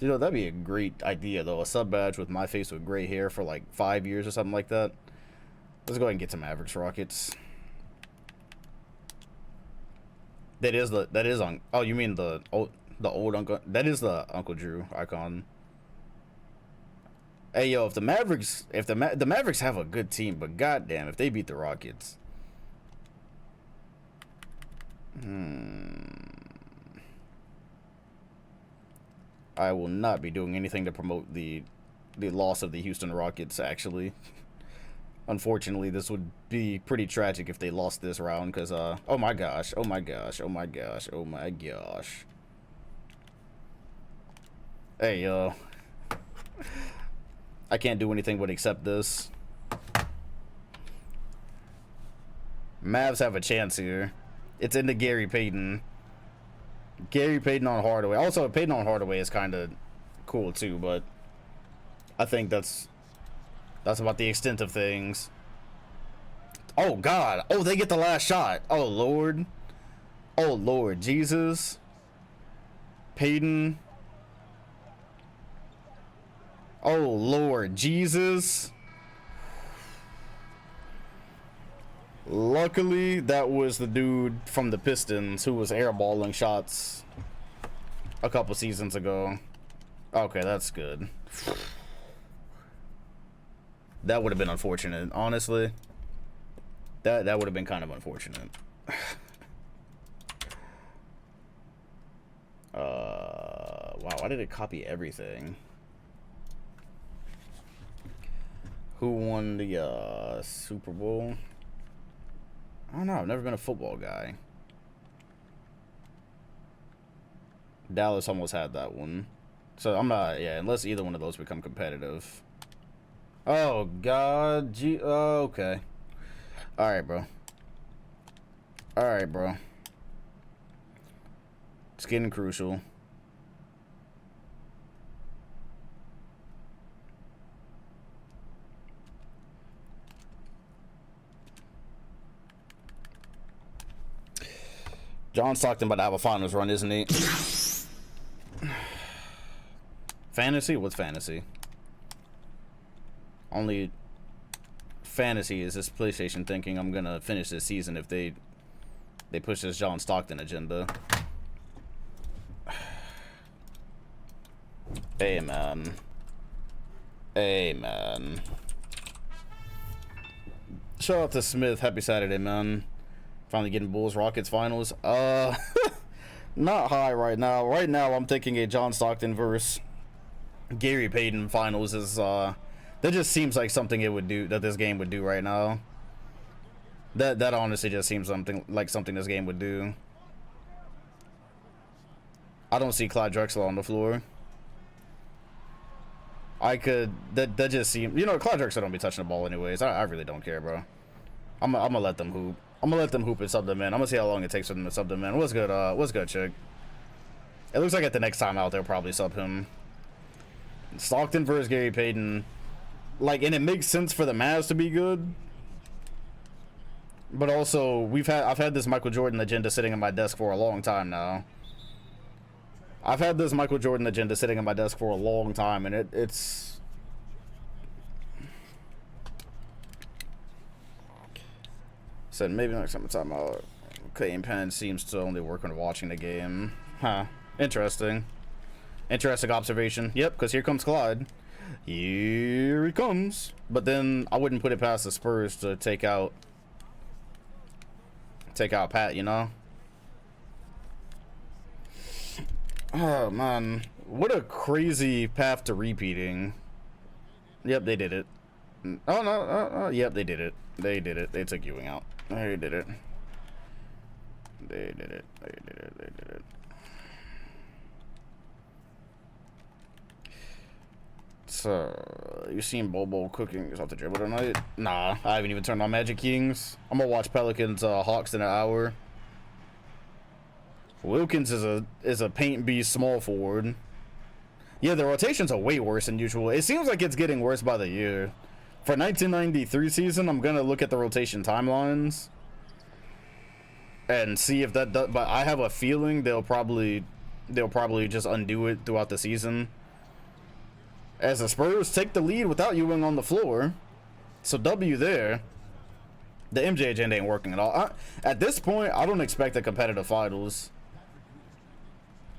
You know, that'd be a great idea, though. A sub badge with my face with gray hair for like 5 years or something like that. Let's go ahead and get some Mavericks Rockets. That is on. Oh, you mean the old Uncle? That is the Uncle Drew icon. Hey yo, if the Mavericks have a good team, but goddamn, if they beat the Rockets. I will not be doing anything to promote the loss of the Houston Rockets, actually. Unfortunately, this would be pretty tragic if they lost this round, because, oh my gosh. Hey, yo. I can't do anything but accept this. Mavs have a chance here. It's into Gary Payton. Gary Payton on Hardaway. Also, Payton on Hardaway is kind of cool too, but I think that's about the extent of things. Oh God! Oh, they get the last shot. Oh Lord! Oh Lord Jesus! Payton. Oh Lord Jesus! Luckily, that was the dude from the Pistons who was airballing shots a couple seasons ago. Okay, that's good. That would have been unfortunate, honestly. That would have been kind of unfortunate. Wow, why did it copy everything? Who won the Super Bowl? I don't know. I've never been a football guy. Dallas almost had that one. So I'm not, yeah, unless either one of those become competitive. Oh, God. Oh, okay. All right, bro. All right, bro. It's getting crucial. John Stockton about to have a finals run, isn't he? Fantasy? What's fantasy? Only fantasy is this PlayStation thinking I'm gonna finish this season if they push this John Stockton agenda. Hey, man. Hey, man. Shout out to Smith. Happy Saturday, man. Finally getting Bulls Rockets finals. Not high right now. Right now, I'm thinking a John Stockton versus Gary Payton finals is that just seems like something it would do, that this game would do right now. That honestly just seems something this game would do. I don't see Clyde Drexler on the floor. That just seems, you know, Clyde Drexler don't be touching the ball anyways. I really don't care, bro. I'm gonna let them hoop. I'm gonna let them hoop and sub them in. I'm gonna see how long it takes for them to sub them in. What's good, chick? It looks like at the next time out, they'll probably sub him. Stockton versus Gary Payton. Like, and it makes sense for the Mavs to be good. But also, I've had this Michael Jordan agenda sitting on my desk for a long time now. I've had this Michael Jordan agenda sitting on my desk for a long time, and it's... Said maybe next time I'm talking about Clayton Penn seems to only work when watching the game. Huh. Interesting. Interesting observation. Yep, because here comes Clyde. Here he comes. But then I wouldn't put it past the Spurs to take out Pat, you know? Oh, man. What a crazy path to repeating. Yep, they did it. Oh, no. Yep, they did it. They did it. They took Ewing out. They did it. They did it. They did it. They did it. So, you seen Bobo cooking off the dribble tonight? Nah, I haven't even turned on Magic Kings. I'm gonna watch Pelicans Hawks in an hour. Wilkins is a paint beast small forward. Yeah, the rotations are way worse than usual. It seems like it's getting worse by the year. For 1993 season, I'm gonna look at the rotation timelines and see if that does, but I have a feeling they'll probably just undo it throughout the season. As the Spurs take the lead without Ewing on the floor. So W there. The MJ agenda ain't working at all. At this point, I don't expect a competitive finals.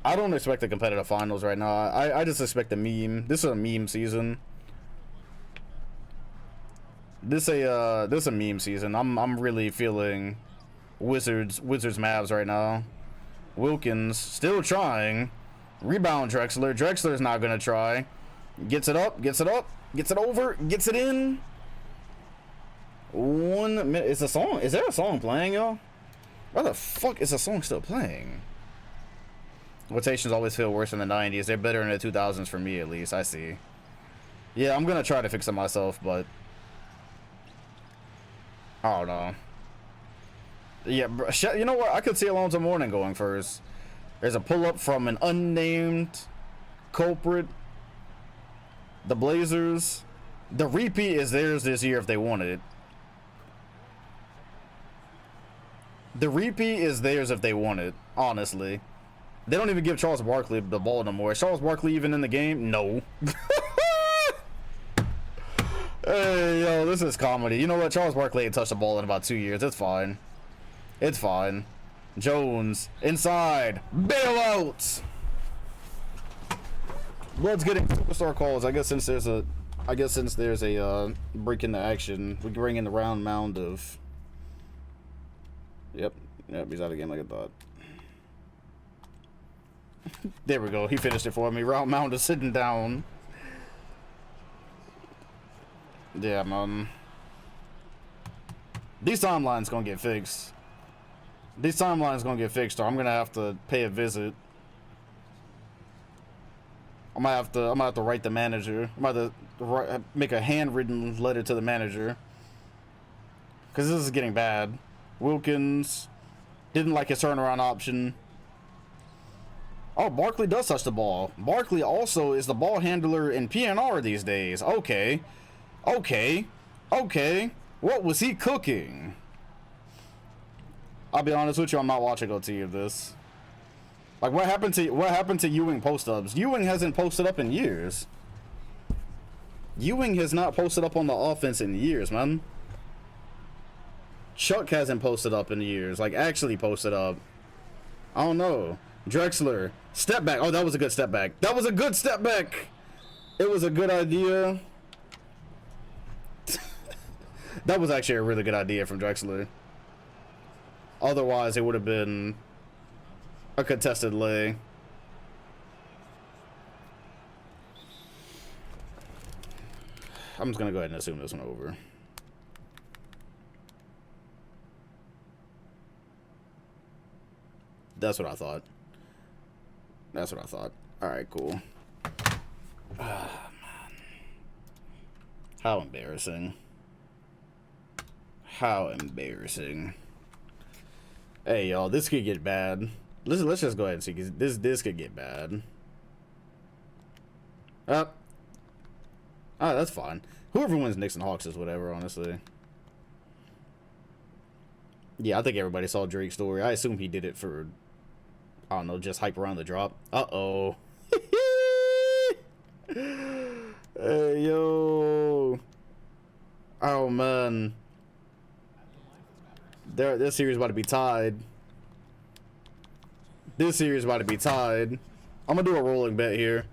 I don't expect a competitive finals right now. I just expect a meme. This is a meme season. This a meme season. I'm really feeling Wizards Mavs right now. Wilkins still trying. Rebound Drexler. Drexler's not gonna try. Gets it up, gets it over, gets it in. 1 minute. Is there a song playing, y'all? Why the fuck is the song still playing? Rotations always feel worse in the 90s. They're better in the 2000s for me, at least. I see. Yeah, I'm gonna try to fix it myself, but I don't know. Yeah, bro, you know what? I could see Alonzo Mourning going first. There's a pull-up from an unnamed culprit. The Blazers. The repeat is theirs this year if they wanted it. The repeat is theirs if they want it, honestly. They don't even give Charles Barkley the ball no more. Is Charles Barkley even in the game? No. Hey, yo, this is comedy. You know what? Charles Barkley ain't touched the ball in about 2 years. It's fine. It's fine. Jones, inside. Bailouts. Blood's getting superstar calls. I guess since there's a break in the action, we can bring in the round mound of. Yep, he's out of the game like I thought. There we go. He finished it for me. Round Mound is sitting down. Yeah, man. These timelines gonna get fixed. These timelines gonna get fixed, or I'm gonna have to pay a visit. I might have to write the manager. I might have to make a handwritten letter to the manager. Because this is getting bad. Wilkins didn't like his turnaround option. Oh, Barkley does touch the ball. Barkley also is the ball handler in PNR these days. Okay. Okay. Okay. What was he cooking? I'll be honest with you, I'm not watching OT of this. Like, what happened to Ewing post-ups? Ewing hasn't posted up in years. Ewing has not posted up on the offense in years, man. Chuck hasn't posted up in years. Like, actually posted up. I don't know. Drexler. Step back. Oh, that was a good step back. That was a good step back. It was a good idea. That was actually a really good idea from Drexler. Otherwise, it would have been a contested lay. I'm just going to go ahead and assume this one over. That's what I thought. That's what I thought. Alright, cool. Ah, man. How embarrassing. How embarrassing. Hey, y'all, this could get bad. Let's just go ahead and see, because this could get bad. Ah, that's fine. Whoever wins Knicks and Hawks is whatever, honestly. Yeah, I think everybody saw Drake's story. I assume he did it for, I don't know, just hype around the drop. Uh-oh. Hey, yo. Oh, man. This series about to be tied. This series about to be tied. I'm gonna do a rolling bet here.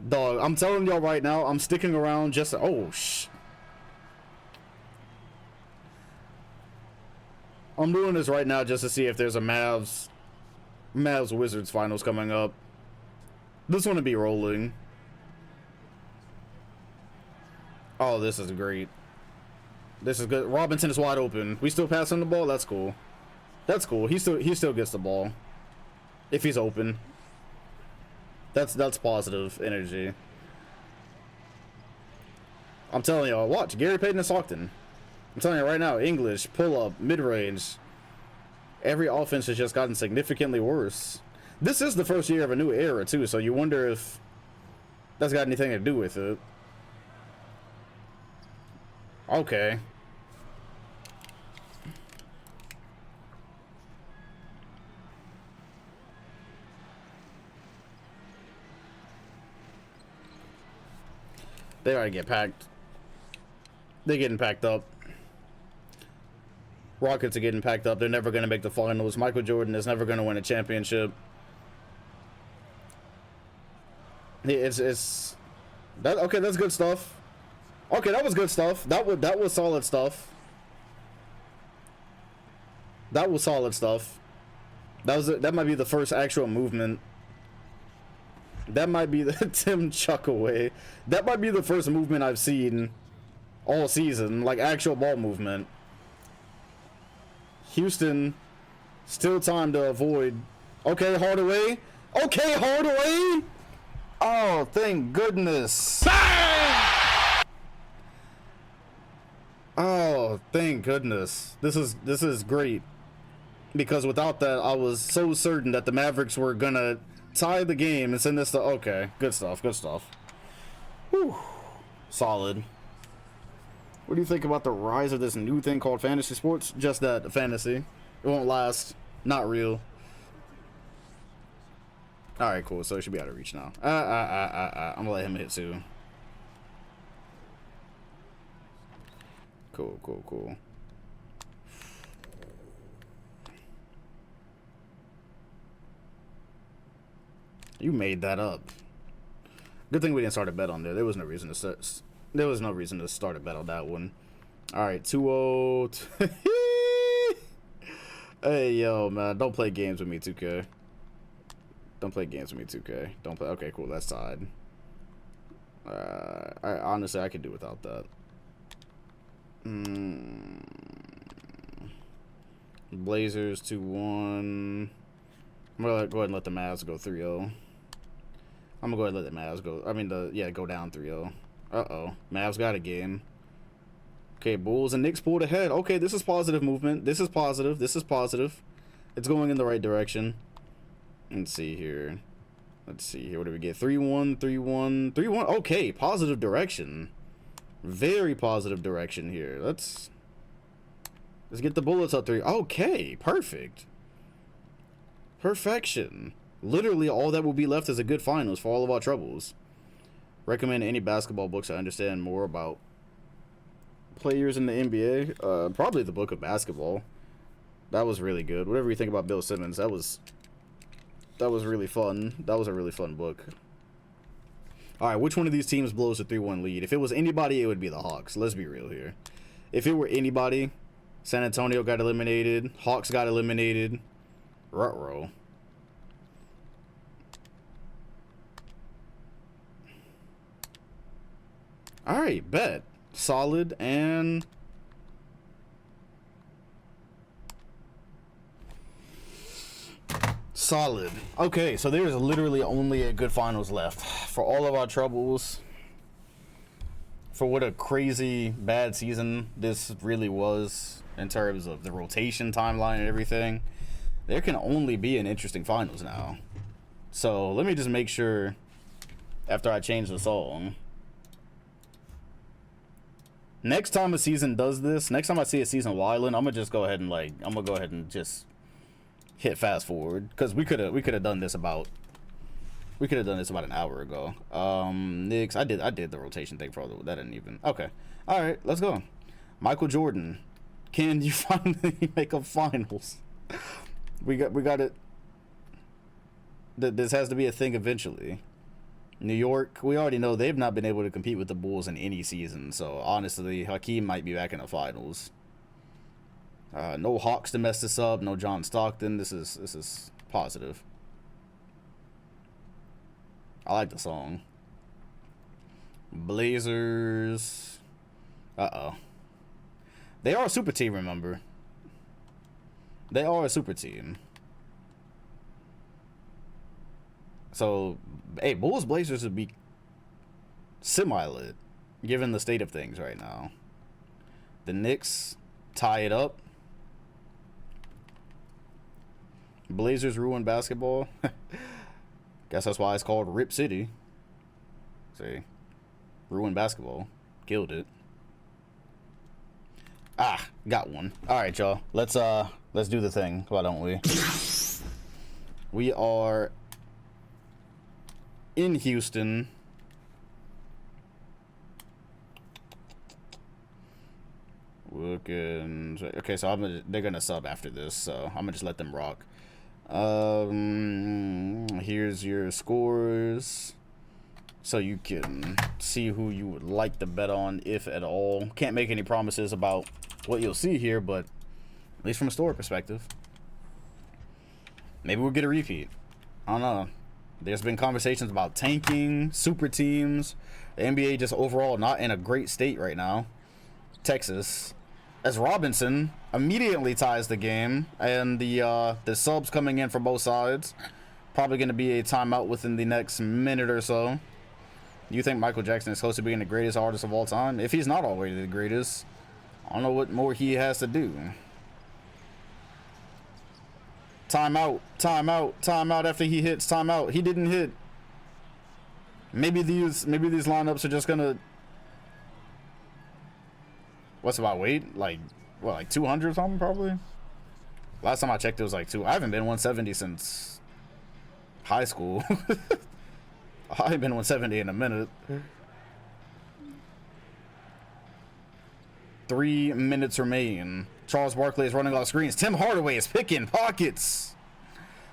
Dog, I'm telling y'all right now, I'm sticking around just... Oh, I'm doing this right now just to see if there's a Mavs Wizards finals coming up. This one to be rolling. Oh, this is great. This is good. Robinson is wide open. We still passing the ball? That's cool. That's cool. He still gets the ball. If he's open. That's positive energy. I'm telling y'all, watch. Gary Payton and Stockton. I'm telling you right now, English, pull-up, mid-range. Every offense has just gotten significantly worse. This is the first year of a new era, too, so you wonder if that's got anything to do with it. Okay. They gotta get packed. They're getting packed up. Rockets are getting packed up. They're never gonna make the finals. Michael Jordan is never gonna win a championship. It's that okay, that's good stuff. Okay, that was good stuff. That was solid stuff. That was solid stuff. That might be the first actual movement. That might be the Tim Chuck away. That might be the first movement I've seen all season, like actual ball movement. Houston, still time to avoid. Okay, Hardaway. Okay, Hardaway. Oh, thank goodness. Bang! Oh, thank goodness. This is great. Because without that, I was so certain that the Mavericks were gonna tie the game and send this to... Okay, good stuff, good stuff. Whew. Solid. What do you think about the rise of this new thing called fantasy sports? Just that, fantasy. It won't last. Not real. Alright, cool. So it should be out of reach now. I'm gonna let him hit too. Cool, cool, cool. You made that up. Good thing we didn't start a bet on there. There was no reason to start. There was no reason to start a bet on that one. All right, 2-0. Hey, yo, man, don't play games with me, 2K. Don't play games with me, 2K. Don't play. Okay, cool. That's tied. Honestly, I could do without that. Blazers 2-1. I'm gonna go ahead and let the Mavs go 3-0. I'm gonna go ahead and let the Mavs go. I mean, go down 3-0. Mavs got a game. Okay, Bulls and Knicks pulled ahead. Okay, this is positive movement. This is positive. This is positive. It's going in the right direction. Let's see here. What do we get? 3-1, 3-1, 3-1. Okay, positive direction. Very positive direction here. Let's get the Bullets up 3. Okay, perfect. Perfection. Literally all that will be left is a good finals for all of our troubles. Recommend any basketball books to understand more about players in the NBA. Probably the book of basketball. That was really good. Whatever you think about Bill Simmons, that was really fun. That was a really fun book. All right, which one of these teams blows a 3-1 lead? If it was anybody, it would be the Hawks. Let's be real here. If it were anybody, San Antonio got eliminated, Hawks got eliminated. Ruh-roh. All right, bet. Solid and solid. Okay, so there's literally only a good finals left for all of our troubles. For what a crazy bad season this really was in terms of the rotation timeline and everything, there can only be an interesting finals now. So let me just make sure after I change the song. Next time a season does this, next time I see a season wildin', I'm gonna just go ahead and just hit fast forward, because we could have done this about an hour ago. Knicks, I did the rotation thing for that didn't even. Okay, all right, let's go. Michael Jordan, can you finally make a finals? We got it. This has to be a thing eventually. New York, we already know they've not been able to compete with the Bulls in any season, so honestly, Hakeem might be back in the finals. No Hawks to mess this up. No John Stockton. This is positive. I like the song. Blazers. They are a super team, remember? They are a super team. So, hey, Bulls Blazers would be semi-lit, given the state of things right now. The Knicks tie it up. Blazers ruin basketball. Guess that's why it's called Rip City. See, ruin basketball, killed it. Got one. All right, y'all. Let's do the thing. Why don't we? We are in Houston. Okay, so they're gonna sub after this, so I'm gonna just let them rock. Here's your scores, so you can see who you would like to bet on, if at all. Can't make any promises about what you'll see here, but at least from a story perspective, maybe we'll get a repeat. I don't know. There's been conversations about tanking, super teams. The NBA just overall not in a great state right now. Texas, as Robinson immediately ties the game, and the subs coming in from both sides. Probably going to be a timeout within the next minute or so. You think Michael Jackson is close to being the greatest artist of all time? If he's not already the greatest, I don't know what more he has to do. Timeout, timeout, timeout after he hits, timeout. He didn't hit. Maybe these lineups are just gonna. What's my weight? Like 200 or something probably? Last time I checked it was like 2. I haven't been 170 since high school. I haven't been 170 in a minute. 3 minutes remain. Charles Barkley is running off screens. Tim Hardaway is picking pockets.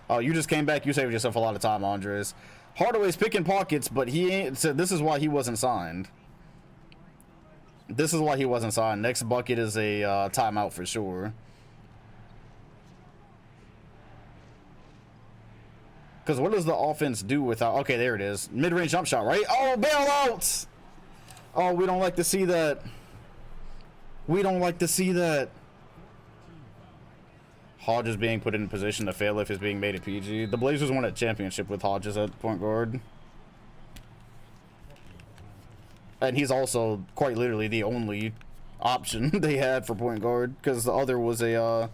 Oh, you just came back. You saved yourself a lot of time, Andres. Hardaway's picking pockets, but he ain't. So this is why he wasn't signed. This is why he wasn't signed. Next bucket is a timeout for sure. Because what does the offense do without... Okay, there it is. Mid-range jump shot, right? Oh, bailouts! Oh, we don't like to see that. We don't like to see that. Hodges being put in position to fail if he's being made a PG. The Blazers won a championship with Hodges at point guard. And he's also quite literally the only option they had for point guard, because the other was a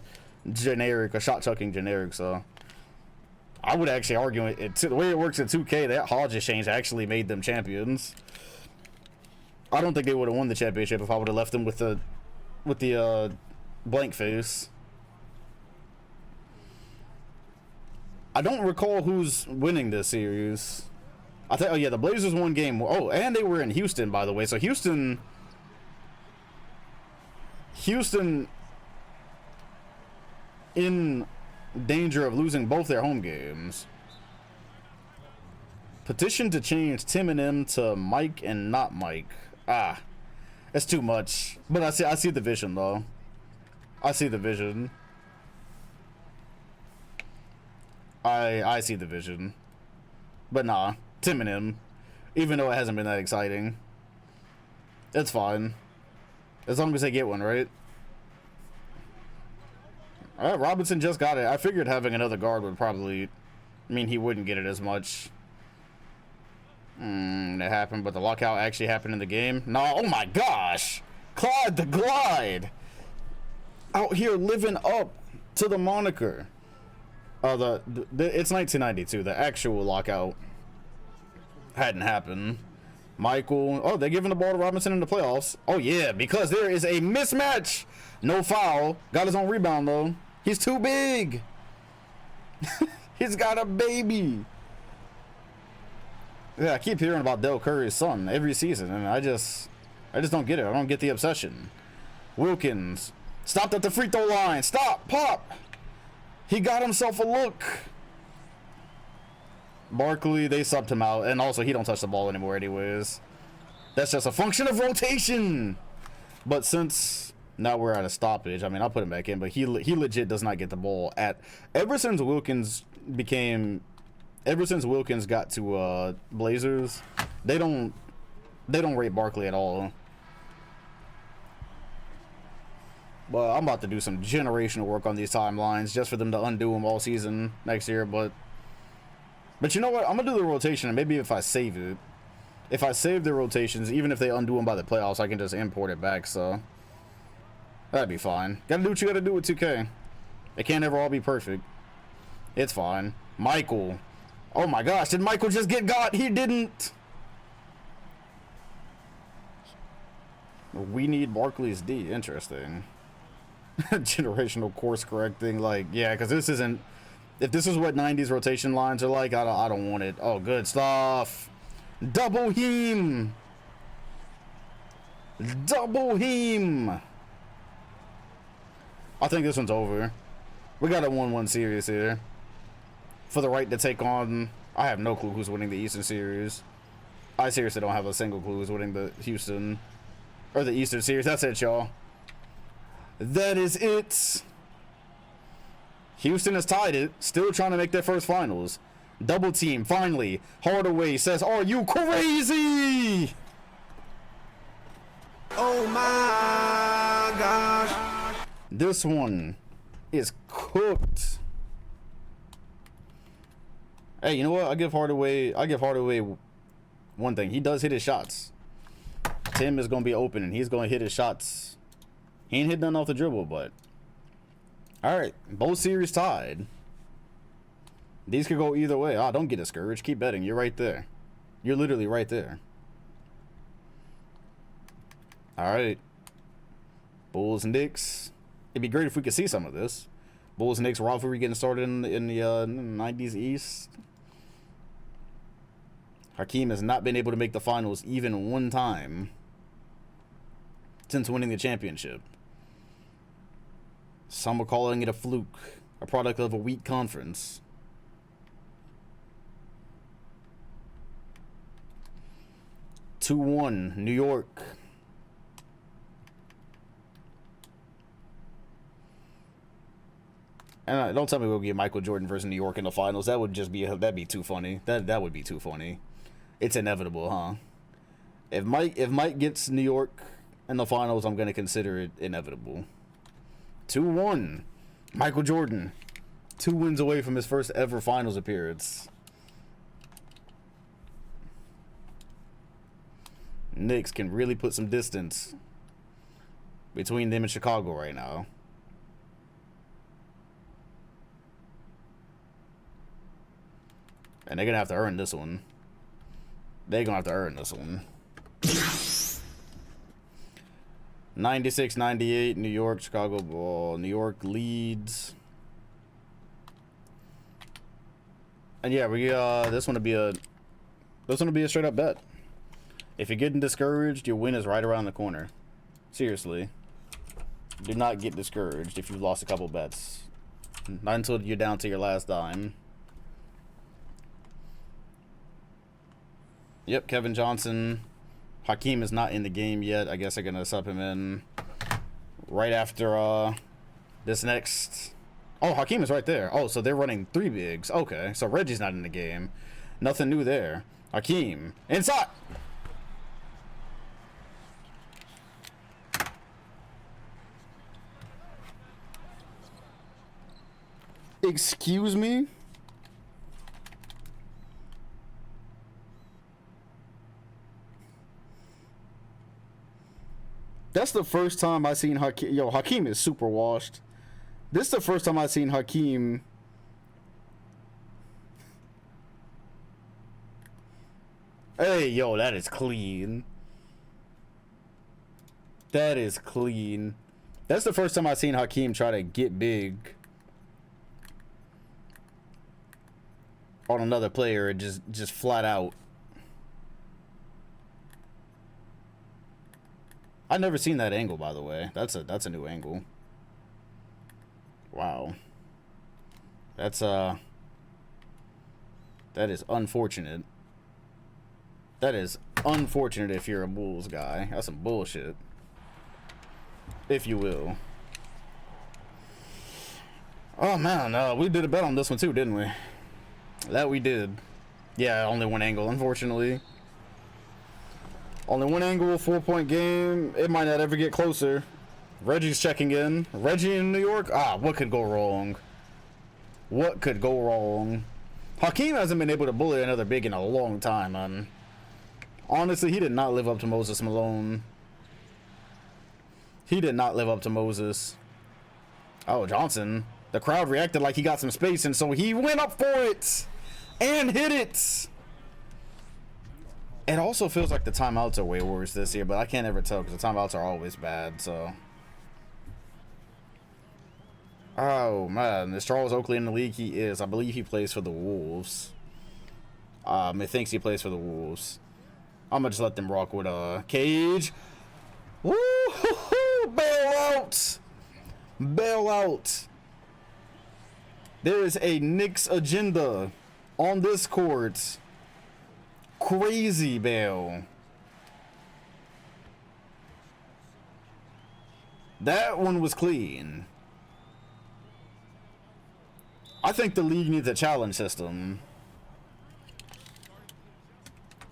shot-chucking generic, so... I would actually argue the way it works in 2K, that Hodges change actually made them champions. I don't think they would have won the championship if I would have left them with the blank face. I don't recall who's winning this series. I think, oh yeah, the Blazers won game. Oh, and they were in Houston, by the way. So Houston in danger of losing both their home games. Petition to change Tim and M to Mike and not Mike. Ah, that's too much. But I see the vision though. I see the vision. I see the vision. But nah, Tim and M. Even though it hasn't been that exciting, it's fine. As long as they get one, right? Alright, Robinson just got it. I figured having another guard would probably mean he wouldn't get it as much. That happened, but the lockout actually happened in the game. No, oh my gosh! Clyde the Glide! Out here living up to the moniker. It's 1992. The actual lockout hadn't happened. Michael. Oh, they're giving the ball to Robinson in the playoffs. Oh, yeah, because there is a mismatch. No foul. Got his own rebound, though. He's too big. He's got a baby. Yeah, I keep hearing about Del Curry's son every season, and I just don't get it. I don't get the obsession. Wilkins. Stopped at the free throw line. Stop. Pop. He got himself a look. Barkley, they subbed him out, and also he don't touch the ball anymore anyways. That's just a function of rotation. But since now we're at a stoppage, I mean, I'll put him back in, but he legit does not get the ball ever since Wilkins got to Blazers, they don't rate Barkley at all. But I'm about to do some generational work on these timelines just for them to undo them all season next year. But you know what? I'm gonna do the rotation, and maybe if I save the rotations, even if they undo them by the playoffs, I can just import it back. So that'd be fine. Gotta do what you gotta do with 2K. It can't ever all be perfect. It's fine. Michael. Oh my gosh! Did Michael just get got? He didn't. We need Barkley's D. Interesting. Generational course correcting, like, yeah, because this isn't. If this is what 90s rotation lines are like, I don't want it. Oh, good stuff. Double him. Double him. I think this one's over. We got a 1-1 series here. For the right to take on. I have no clue who's winning the Eastern series. I seriously don't have a single clue who's winning the Houston or the Eastern series. That's it, y'all. That is it. Houston has tied it. Still trying to make their first finals. Double team, finally. Hardaway says, "Are you crazy?" Oh my gosh. This one is cooked. Hey, you know what? I give Hardaway one thing. He does hit his shots. Tim is going to be open, and he's going to hit his shots. He ain't hit none off the dribble, but... Alright, both series tied. These could go either way. Ah, don't get discouraged. Keep betting. You're right there. You're literally right there. Alright. Bulls and Knicks. It'd be great if we could see some of this. Bulls and Knicks rivalry getting started in the 90s East. Hakeem has not been able to make the finals even one time since winning the championship. Some are calling it a fluke, a product of a weak conference. Two 2-1, New York. And don't tell me we'll get Michael Jordan versus New York in the finals. That would just be that'd be too funny. That would be too funny. It's inevitable, huh? If Mike gets New York in the finals, I'm gonna consider it inevitable. 2-1, Michael Jordan, 2 wins away from his first ever finals appearance. Knicks can really put some distance between them and Chicago right now. And they're gonna have to earn this one. They're gonna have to earn this one. 96-98, New York, Chicago ball. New York leads. And yeah, this one will be a straight up bet. If you're getting discouraged, your win is right around the corner. Seriously. Do not get discouraged if you've lost a couple bets. Not until you're down to your last dime. Yep, Kevin Johnson. Hakeem is not in the game yet. I guess they're going to sub him in right after this next. Oh, Hakeem is right there. Oh, so they're running 3 bigs. Okay, so Reggie's not in the game. Nothing new there. Hakeem, inside. Excuse me? That's the first time I seen Hakeem. Yo, Hakeem is super washed. This is the first time I seen Hakeem. Hey, yo, that is clean. That is clean. That's the first time I seen Hakeem try to get big on another player and just flat out. I've never seen that angle, by the way. That's a new angle. Wow. That is unfortunate. That is unfortunate if you're a Bulls guy. That's some bullshit. If you will. Oh man, we did a bet on this one too, didn't we? That we did. Yeah, only one angle, unfortunately. Only one angle, 4-point game. It might not ever get closer. Reggie's checking in. Reggie in New York? What could go wrong? What could go wrong? Hakeem hasn't been able to bully another big in a long time, man. Honestly, he did not live up to Moses Malone. He did not live up to Moses. Oh, Johnson. The crowd reacted like he got some space, and so he went up for it and hit it. It also feels like the timeouts are way worse this year, but I can't ever tell because the timeouts are always bad, so. Oh, man. Is Charles Oakley in the league? He is. I believe he plays for the Wolves. Methinks he plays for the Wolves. I'm going to just let them rock with Cage. Woo-hoo-hoo! Bail out! Bail out! There is a Knicks agenda on this court. Crazy bail. That one was clean. I think the league needs a challenge system.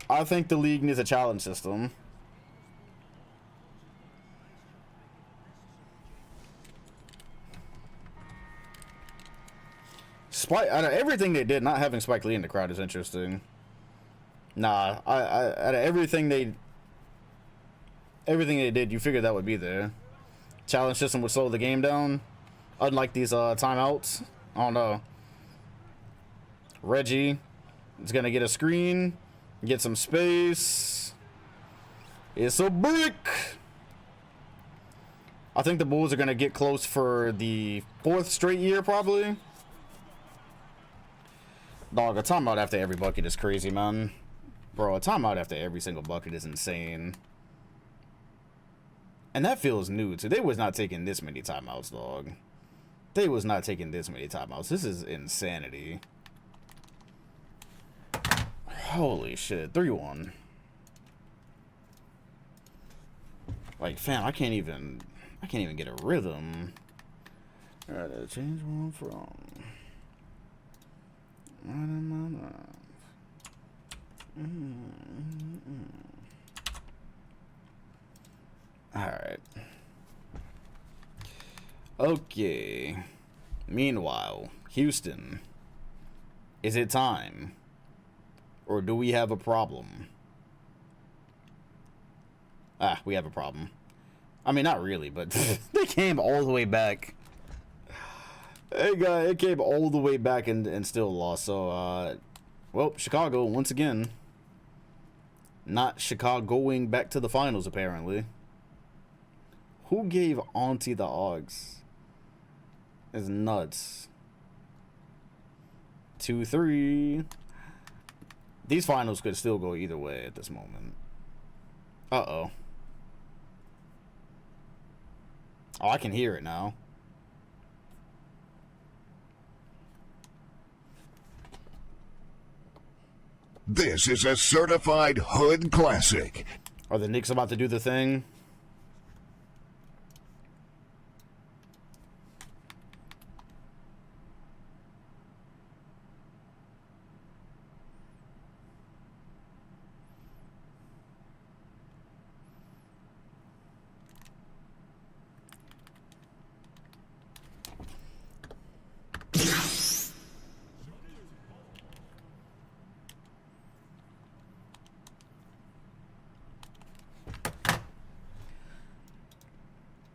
I think the league needs a challenge system. Out of everything they did, not having Spike Lee in the crowd is interesting. Nah, out of everything they did, you figured that would be there. Challenge system would slow the game down, unlike these timeouts. I don't know. Reggie is gonna get a screen, get some space. It's a brick. I think the Bulls are gonna get close for the 4th straight year, probably. Dog, a timeout after every bucket is crazy, man. Bro, a timeout after every single bucket is insane. And that feels new, too. They was not taking this many timeouts, dog. They was not taking this many timeouts. This is insanity. Holy shit. 3-1. Like, fam, I can't even get a rhythm. Alright, change one from. Alright. Okay. Meanwhile, Houston. Is it time? Or do we have a problem? Ah, we have a problem. I mean, not really, but they came all the way back. Hey, guy, it came all the way back and still lost. So, well, Chicago, once again, not Chicagoing back to the finals, apparently. Who gave Auntie the Augs? It's nuts. 2-3. These finals could still go either way at this moment. Uh-oh. Oh, I can hear it now. This is a certified hood classic. Are the Knicks about to do the thing?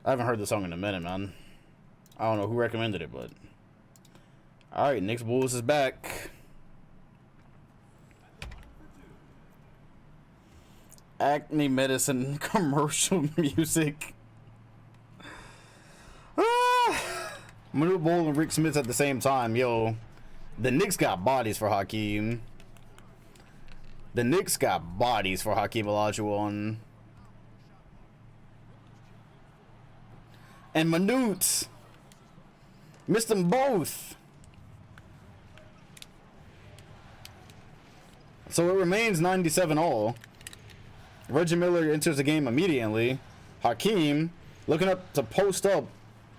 I haven't heard the song in a minute, man. I don't know who recommended it, but... Alright, Knicks Bulls is back. Acne Medicine commercial music. Manute Bol and Rick Smith at the same time. Yo, the Knicks got bodies for Hakeem. The Knicks got bodies for Hakeem Olajuwon. And Manute missed them both. So it remains 97 all. Reggie Miller enters the game immediately. Hakeem looking up to post up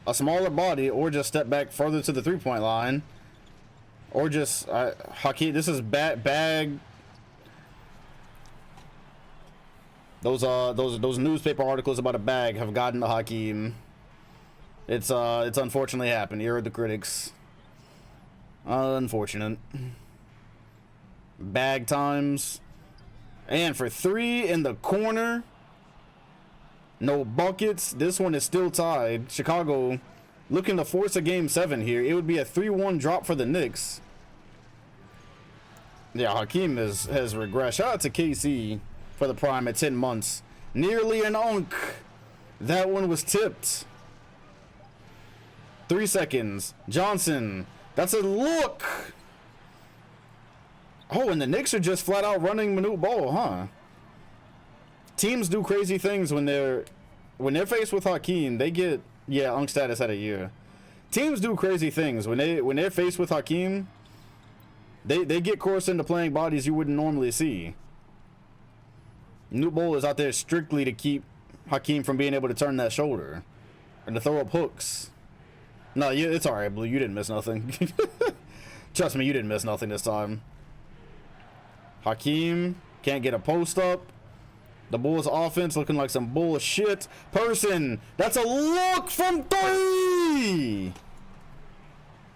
a smaller body or just step back further to the three-point line. Or just Hakeem, this is bag. Those newspaper articles about a bag have gotten to Hakeem. It's unfortunately happened. You heard the critics. Unfortunate. Bag times. And for three in the corner. No buckets. This one is still tied. Chicago looking to force a game 7 here. It would be a 3-1 drop for the Knicks. Yeah, Hakeem has regressed. Shout out to KC for the prime at 10 months. Nearly an unk. That one was tipped. 3 seconds. Johnson. That's a look. Oh, and the Knicks are just flat out running Manute Bol, huh? Teams do crazy things when they're faced with Hakeem. They get unk status at a year. Teams do crazy things when they're faced with Hakeem. They get coerced into playing bodies you wouldn't normally see. Manute Bol is out there strictly to keep Hakeem from being able to turn that shoulder and to throw up hooks. No, it's all right, Blue. You didn't miss nothing. Trust me, you didn't miss nothing this time. Hakeem can't get a post up. The Bulls offense looking like some bullshit. Person, that's a look from 3.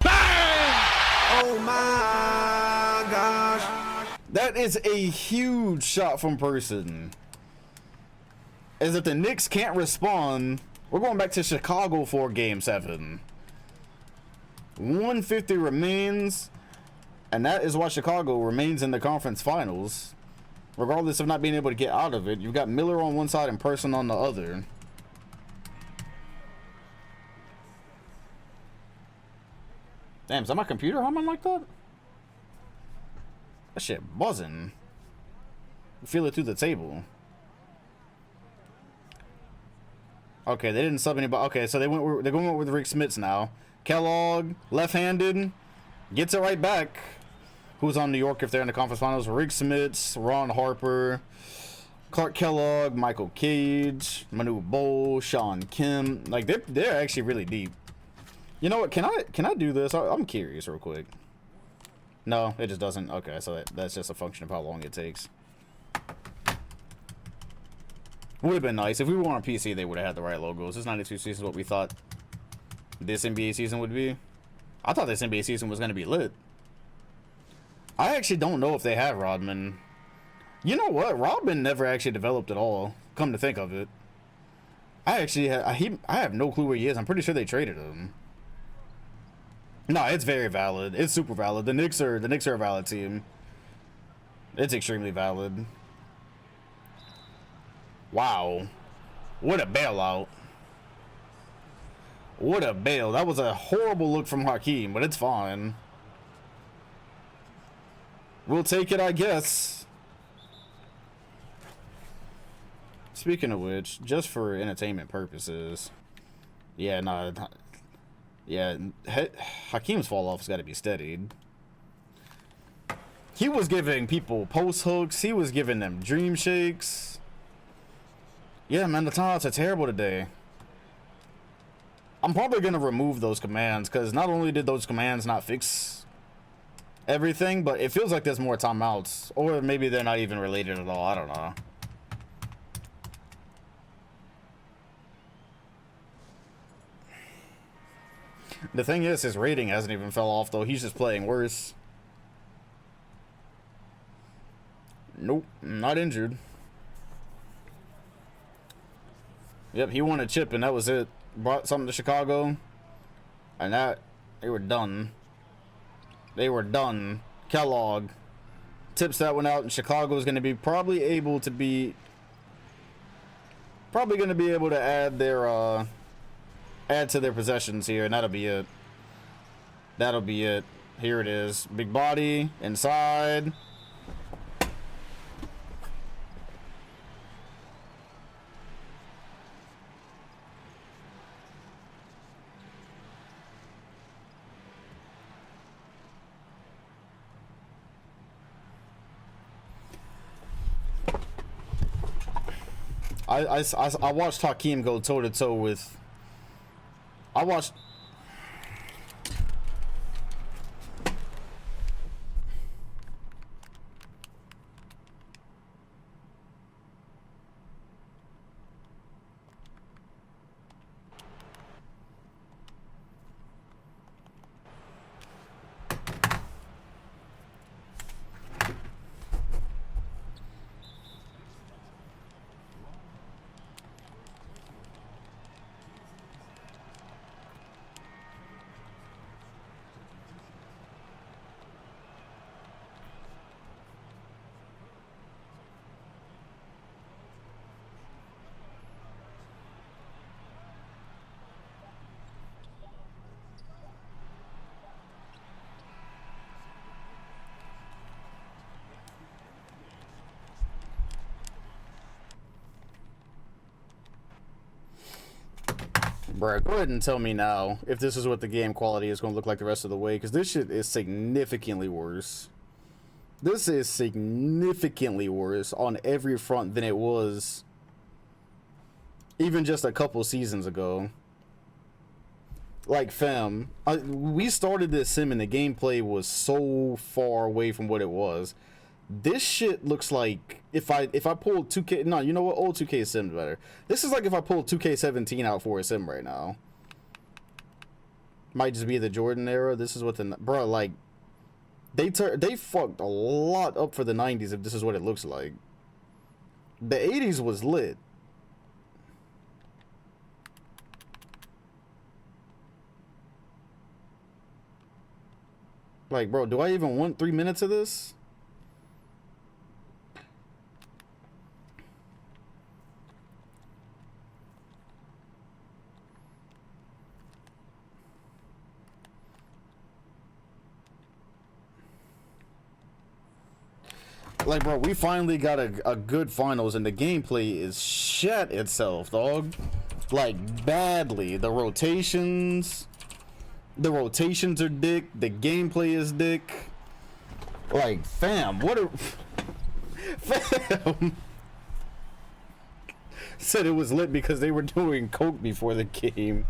Bang! Oh my gosh. That is a huge shot from Person. As if the Knicks can't respond, we're going back to Chicago for game 7. 150 remains, and that is why Chicago remains in the conference finals. Regardless of not being able to get out of it, you've got Miller on one side and Person on the other. Damn, is that my computer humming like that? That shit buzzing. Feel it through the table. Okay, they didn't sub anybody. Okay, so they're going with Rick Smits now. Kellogg, left-handed, gets it right back. Who's on New York if they're in the conference finals? Rick Smits, Ron Harper, Clark Kellogg, Michael Cage, Manute Bol, Sean Kim. Like, they're actually really deep. You know what? Can I do this? I'm curious real quick. No, it just doesn't. Okay, so that's just a function of how long it takes. Would have been nice if we were on PC. They would have had the right logos. This 92 season is what we thought this NBA season would be. I thought this NBA season was going to be lit. I actually don't know if they have Rodman. You know what? Rodman never actually developed at all. Come to think of it, I actually I have no clue where he is. I'm pretty sure they traded him. No, it's very valid. It's super valid. The Knicks are a valid team. It's extremely valid. Wow, what a bailout! What a bail! That was a horrible look from Hakeem, but it's fine. We'll take it, I guess. Speaking of which, just for entertainment purposes, yeah, no, yeah, Hakeem's fall off's got to be steadied. He was giving people post hooks. He was giving them dream shakes. Yeah, man, the timeouts are terrible today. I'm probably gonna remove those commands because not only did those commands not fix everything, but it feels like there's more timeouts, or maybe they're not even related at all. I don't know. The thing is, his rating hasn't even fell off, though. He's just playing worse. Nope, not injured. Yep, he won a chip, and that was it. Brought something to Chicago, and they were done. They were done. Kellogg tips that one out, and Chicago is going to be probably going to be able to add to their possessions here, and that'll be it. That'll be it. Here it is. Big body inside. I watched Hakeem go toe to toe with. I watched. Bruh, go ahead and tell me now if this is what the game quality is going to look like the rest of the way, because this shit is significantly worse. This is significantly worse on every front than it was even just a couple seasons ago. Like, fam, we started this sim and the gameplay was so far away from what it was. This shit looks like if I pulled 2K, no, you know what, old 2K sim's better. This is like if I pulled 2K17 out for a sim right now. Might just be the Jordan era. This is what bro, like, they fucked a lot up for the 90s if this is what it looks like. The 80s was lit. Like, bro, do I even want 3 minutes of this? Like, bro, we finally got a good finals, and the gameplay is shat itself, dog. Like, badly. The rotations are dick. The gameplay is dick. Like, fam, what a... Fam! Said it was lit because they were doing coke before the game.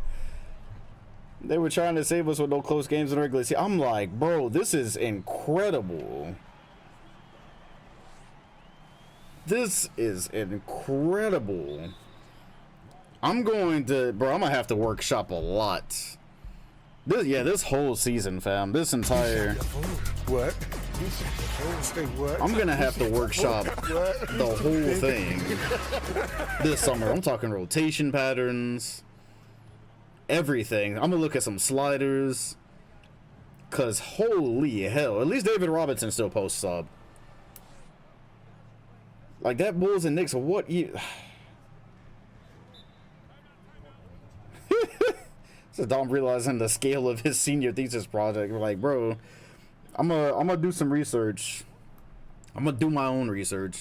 They were trying to save us with no close games in regular season. I'm like, bro, this is incredible. This is incredible. I'm going to, bro, I'm gonna have to workshop a lot. This whole season, fam. This entire. What? What? I'm gonna have to workshop the whole thing this summer. I'm talking rotation patterns, everything. I'm gonna look at some sliders, cause holy hell, at least David Robinson still posts sub. Like that Bulls and Knicks, what you? So Dom realizing the scale of his senior thesis project. We're like, bro, I'm gonna do some research. I'm gonna do my own research.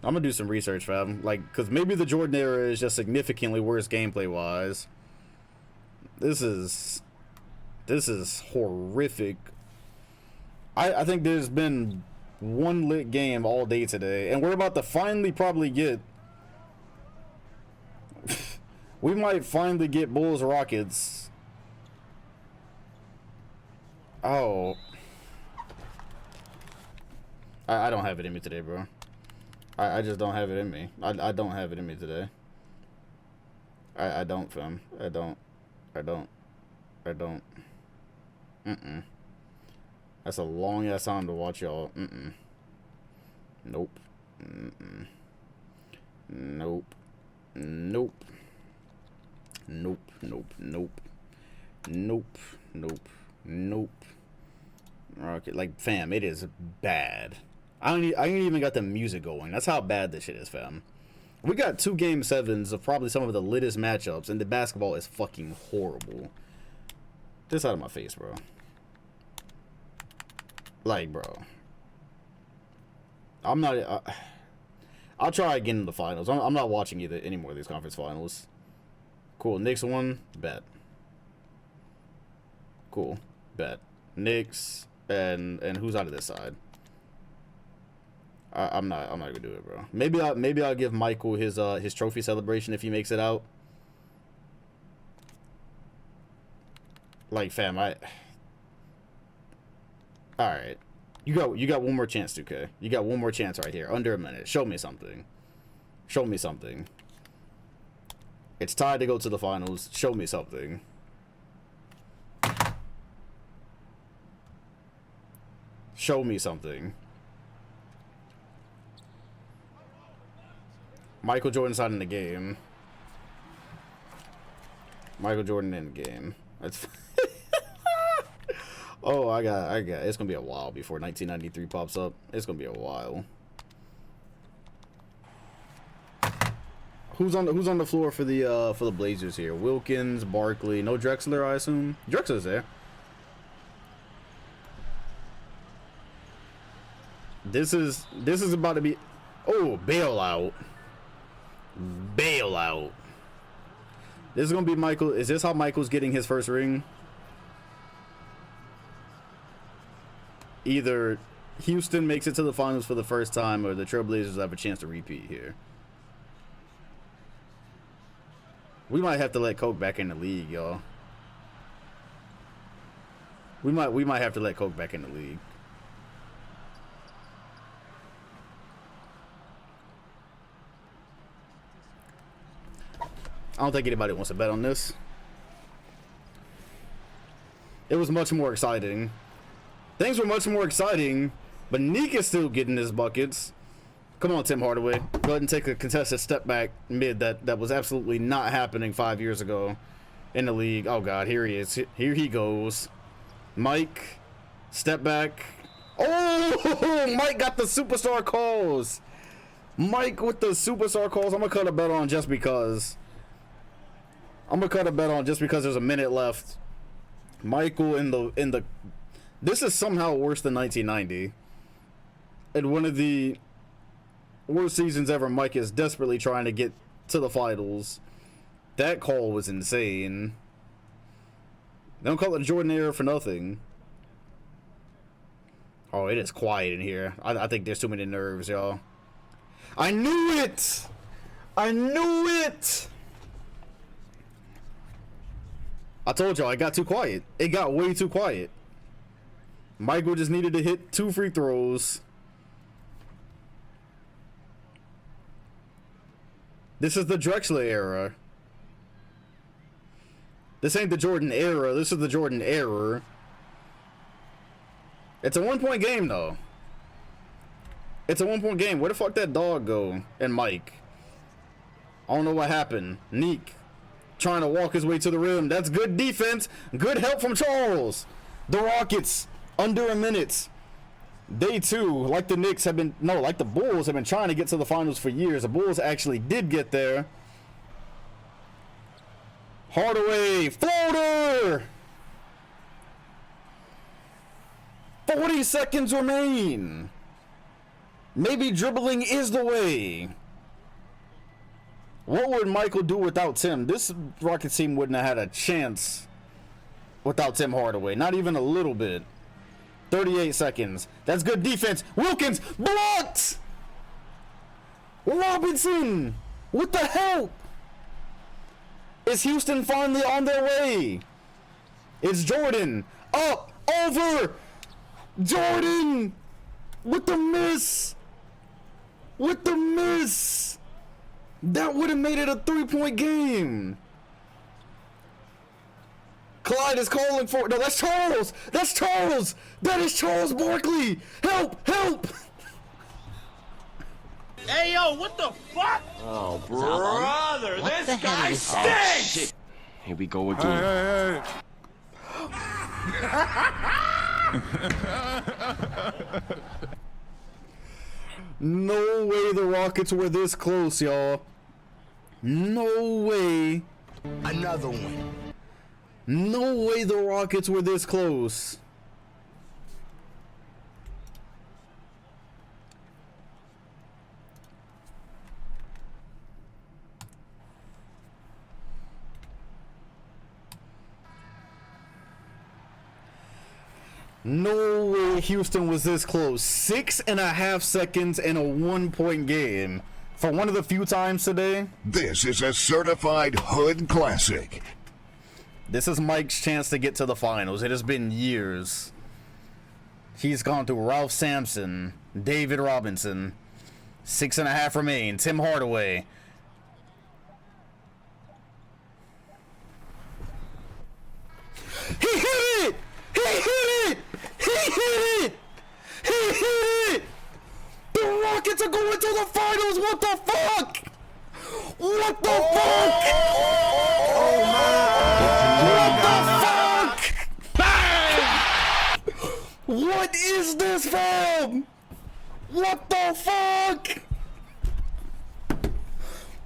I'm gonna do some research, fam. Like, cause maybe the Jordan era is just significantly worse gameplay wise. This is horrific. I think there's been one lit game all day today, and we're about to finally probably get. We might finally get Bulls Rockets. Oh. I don't have it in me today, bro. I just don't have it in me. I don't have it in me today. I don't, fam. I don't. That's a long ass time to watch y'all. Nope. Nope. Okay, like, fam, it is bad. I ain't even got the music going. That's how bad this shit is, fam. We got 2 game 7s of probably some of the littest matchups, and the basketball is fucking horrible. This out of my face, bro. Like, bro. I'm not. I'll try again in the finals. I'm not watching any more of these conference finals. Cool. Knicks won. Bet. Cool. Bet. Knicks and who's out of this side? I'm not gonna do it, bro. Maybe I'll give Michael his trophy celebration if he makes it out. Like, fam, all right. You got one more chance, 2K. You got one more chance right here. Under a minute. Show me something. Show me something. It's tied to go to the finals. Show me something. Show me something. Michael Jordan's not in the game. Michael Jordan in the game. That's oh, I got it's gonna be a while before 1993 pops up. It's gonna be a while. Who's on the floor for the Blazers here? Wilkins, Barkley, no Drexler, I assume. Drexler's there. This is about to be bailout. Bailout. This is gonna be Michael. Is this how Michael's getting his first ring? Either Houston makes it to the finals for the first time, or the Trailblazers have a chance to repeat here. We might have to let Coke back in the league, y'all. We might have to let Coke back in the league. I don't think anybody wants to bet on this. It was much more exciting. Things were much more exciting, but Neek is still getting his buckets. Come on, Tim Hardaway. Go ahead and take a contested step back mid that was absolutely not happening 5 years ago in the league. Oh, God, here he is. Here he goes. Mike, step back. Oh, Mike got the superstar calls. Mike with the superstar calls. I'm going to cut a bet on just because. There's a minute left. Michael in the. This is somehow worse than 1990. And one of the worst seasons ever. Mike is desperately trying to get to the finals. That call was insane. They don't call it Jordan era for nothing. Oh, it is quiet in here. I think there's too many nerves, y'all. I knew it! I knew it! I told y'all, it got too quiet. It got way too quiet. Michael just needed to hit 2 free throws. This is the Drexler era. This ain't the Jordan era. This is the Jordan error. It's a 1-point game, though. It's a 1-point game. Where the fuck that dog go? And Mike. I don't know what happened. Neek trying to walk his way to the rim. That's good defense. Good help from Charles. The Rockets, under a minute. They too, like the Knicks have been, no, like the Bulls have been trying to get to the finals for years. The Bulls actually did get there. Hardaway, floater! 40 seconds remain. Maybe dribbling is the way. What would Michael do without Tim? This Rockets team wouldn't have had a chance without Tim Hardaway. Not even a little bit. 38 seconds. That's good defense. Wilkins blocked. Robinson with the help. Is Houston finally on their way? It's Jordan. Up. Over. Jordan with the miss. With the miss. That would have made it a 3-point game. Clyde is calling for... No, that's Charles. That's Charles. That is Charles Barkley. Help. Help. Hey, yo, what the fuck? Oh, brother, What this guy stinks! Here we go again. No way the Rockets were this close, y'all. No way. Another one. No way the Rockets were this close. No way Houston was this close. 6.5 seconds in a 1-point game. For one of the few times today. This is a certified hood classic. This is Mike's chance to get to the finals. It has been years. He's gone through Ralph Sampson, David Robinson. 6.5 remain. Tim Hardaway. He hit it! He hit it! He hit it! He hit it! The Rockets are going to the finals! What the fuck? What the fuck? Oh What the fuck? Bang! What is this, fam? What the fuck?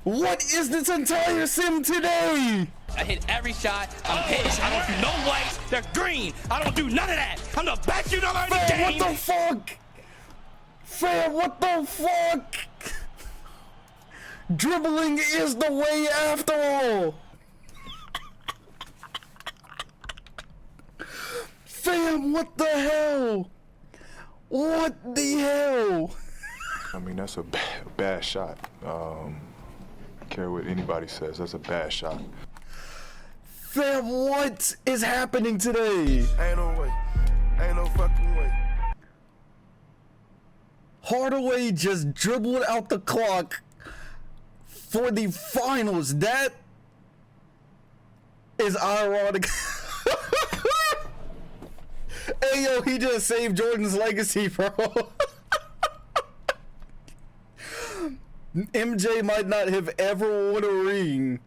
What is this entire sim today? I hit every shot. I'm hitting. I don't do no whites. They're green. I don't do none of that. I'm the best shooter in the Fam, game. what the fuck? Fam, what the fuck? Dribbling is the way after all. Fam, what the hell? What the hell? I mean, that's a bad shot. Care what anybody says, that's a bad shot. Fam, what is happening today? Ain't no way. Ain't no fucking way. Hardaway just dribbled out the clock for the finals. That is ironic. Hey, yo, he just saved Jordan's legacy, bro. MJ might not have ever won a ring.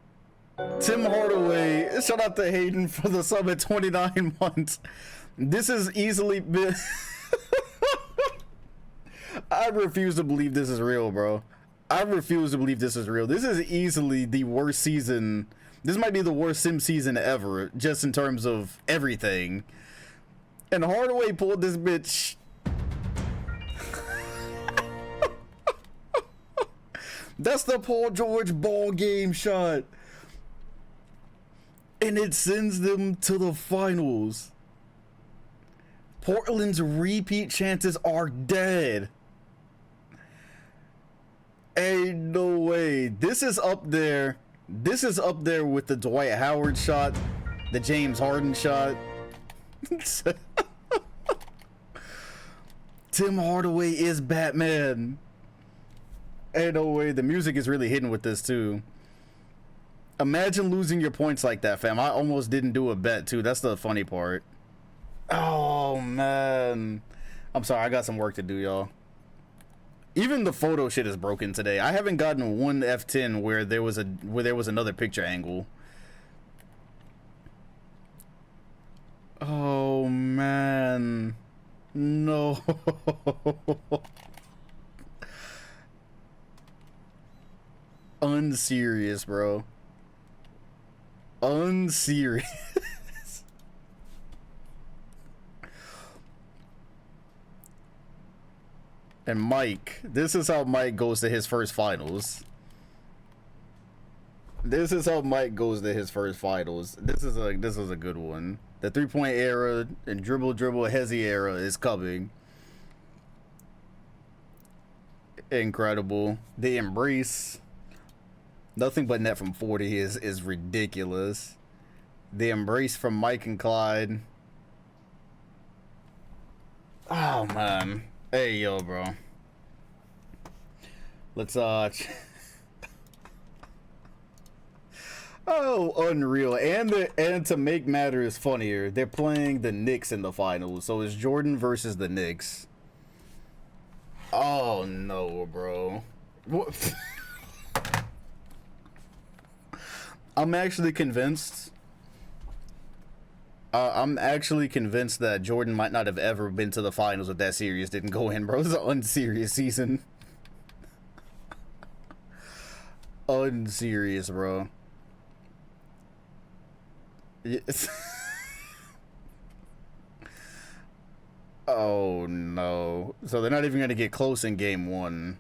Tim Hardaway, shout out to Hayden for the sub at 29 months. This has easily been... I refuse to believe this is real, bro. I refuse to believe this is real. This is easily the worst season. This might be the worst sim season ever, just in terms of everything. And Hardaway pulled this bitch. That's the Paul George ball game shot. And it sends them to the finals. Portland's repeat chances are dead. Ain't no way. This is up there. This is up there with the Dwight Howard shot. The James Harden shot. Tim Hardaway is Batman. Ain't no way. The music is really hitting with this too. Imagine losing your points like that, fam. I almost didn't do a bet too. That's the funny part. Oh man, I'm sorry. I got some work to do, y'all. Even the photo shit is broken today. I haven't gotten one F10 where there was another picture angle. Oh man, no. Unserious, bro. Unserious. And Mike, this is how Mike goes to his first finals. This is how Mike goes to his first finals. This is a good one. The 3-point era and dribble hezzy era is coming. Incredible. The embrace. Nothing but net from 40 is ridiculous. The embrace from Mike and Clyde. Oh man. Hey yo, bro. Let's oh, unreal. And to make matters funnier, they're playing the Knicks in the finals. So it's Jordan versus the Knicks. Oh no, bro. What? I'm actually convinced that Jordan might not have ever been to the finals if that series didn't go in, bro. This is an unserious season. Unserious, bro. Yes. Oh no. So they're not even gonna get close in game 1.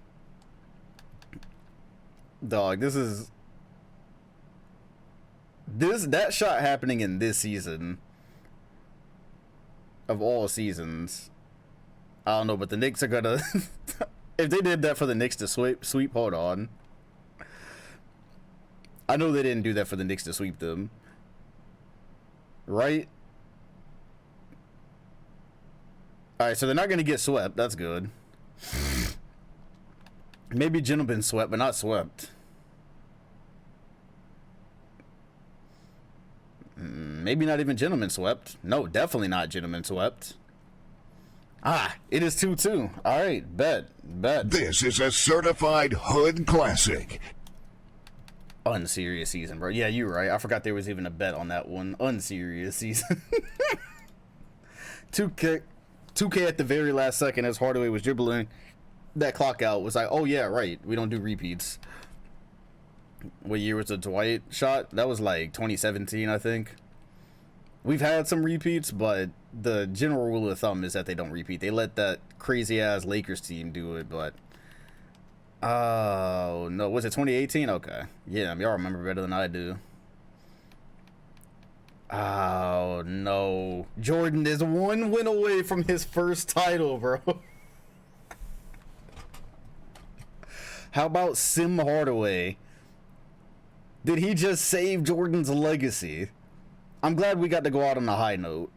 Dog, that shot happening in this season of all seasons. I don't know, but the Knicks are gonna if they did that for the Knicks to sweep, hold on. I know they didn't do that for the Knicks to sweep them. Right? Alright, so they're not gonna get swept. That's good. Maybe gentlemen swept, but not swept. Maybe not even gentlemen swept. No, definitely not gentlemen swept. Ah, it is 2-2. All right, bet. This is a certified hood classic. Unserious season, bro. Yeah, you're right. I forgot there was even a bet on that one. Unserious season. 2K at the very last second as Hardaway was dribbling that clock out was like, oh yeah, right. We don't do repeats. What year was the Dwight shot? That was like 2017, I think. We've had some repeats, but the general rule of thumb is that they don't repeat. They let that crazy ass Lakers team do it, but oh no, was it 2018? Okay, yeah, y'all remember better than I do. Oh no, Jordan is one win away from his first title, bro. How about Sim Hardaway? Did he just save Jordan's legacy? I'm glad we got to go out on a high note.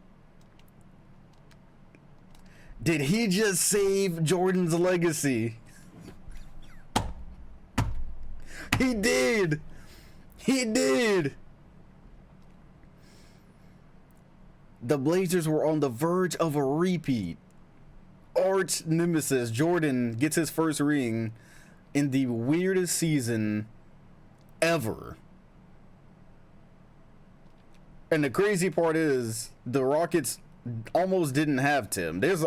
Did he just save Jordan's legacy? He did. He did. The Blazers were on the verge of a repeat. Arch nemesis Jordan gets his first ring in the weirdest season ever. And the crazy part is the Rockets almost didn't have Tim. There's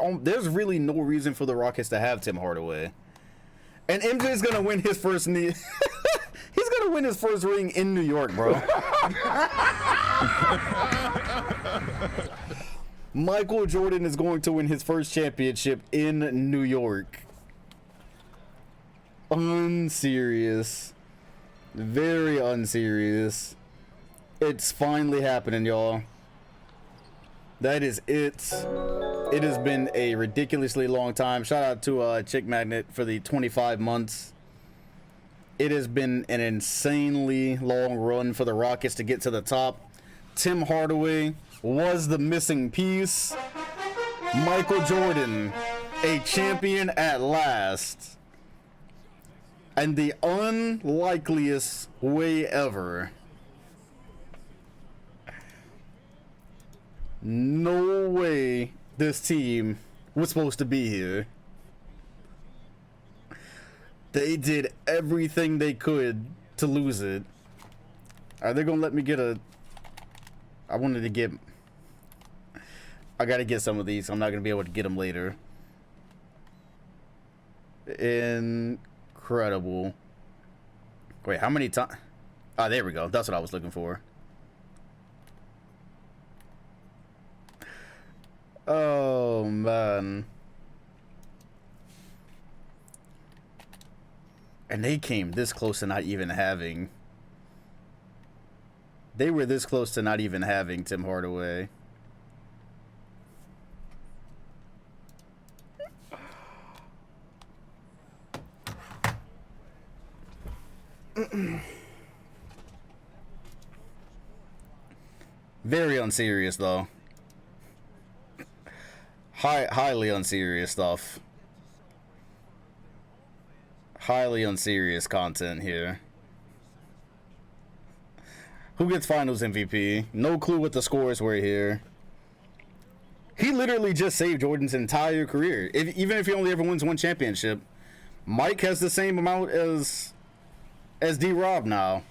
really no reason for the Rockets to have Tim Hardaway. And MJ's gonna win his first He's gonna win his first ring in New York, bro. Michael Jordan is going to win his first championship in New York. Unserious. Very unserious. It's finally happening, y'all. That is it. It has been a ridiculously long time. Shout out to Chick Magnet for the 25 months. It has been an insanely long run for the Rockets to get to the top. Tim Hardaway was the missing piece. Michael Jordan, a champion at last. And the unlikeliest way ever. No way this team was supposed to be here. They did everything they could to lose it. Are they gonna let me get a... I wanted to get... I gotta get some of these. I'm not gonna be able to get them later. Incredible. Wait, how many times? Ah, there we go. That's what I was looking for. Oh, man. And they came this close to not even having... They were this close to not even having Tim Hardaway. Very unserious, though. Highly unserious stuff. Highly unserious content here. Who gets finals MVP? No clue what the scores were here. He literally just saved Jordan's entire career. Even if he only ever wins one championship. Mike has the same amount as D-Rob now.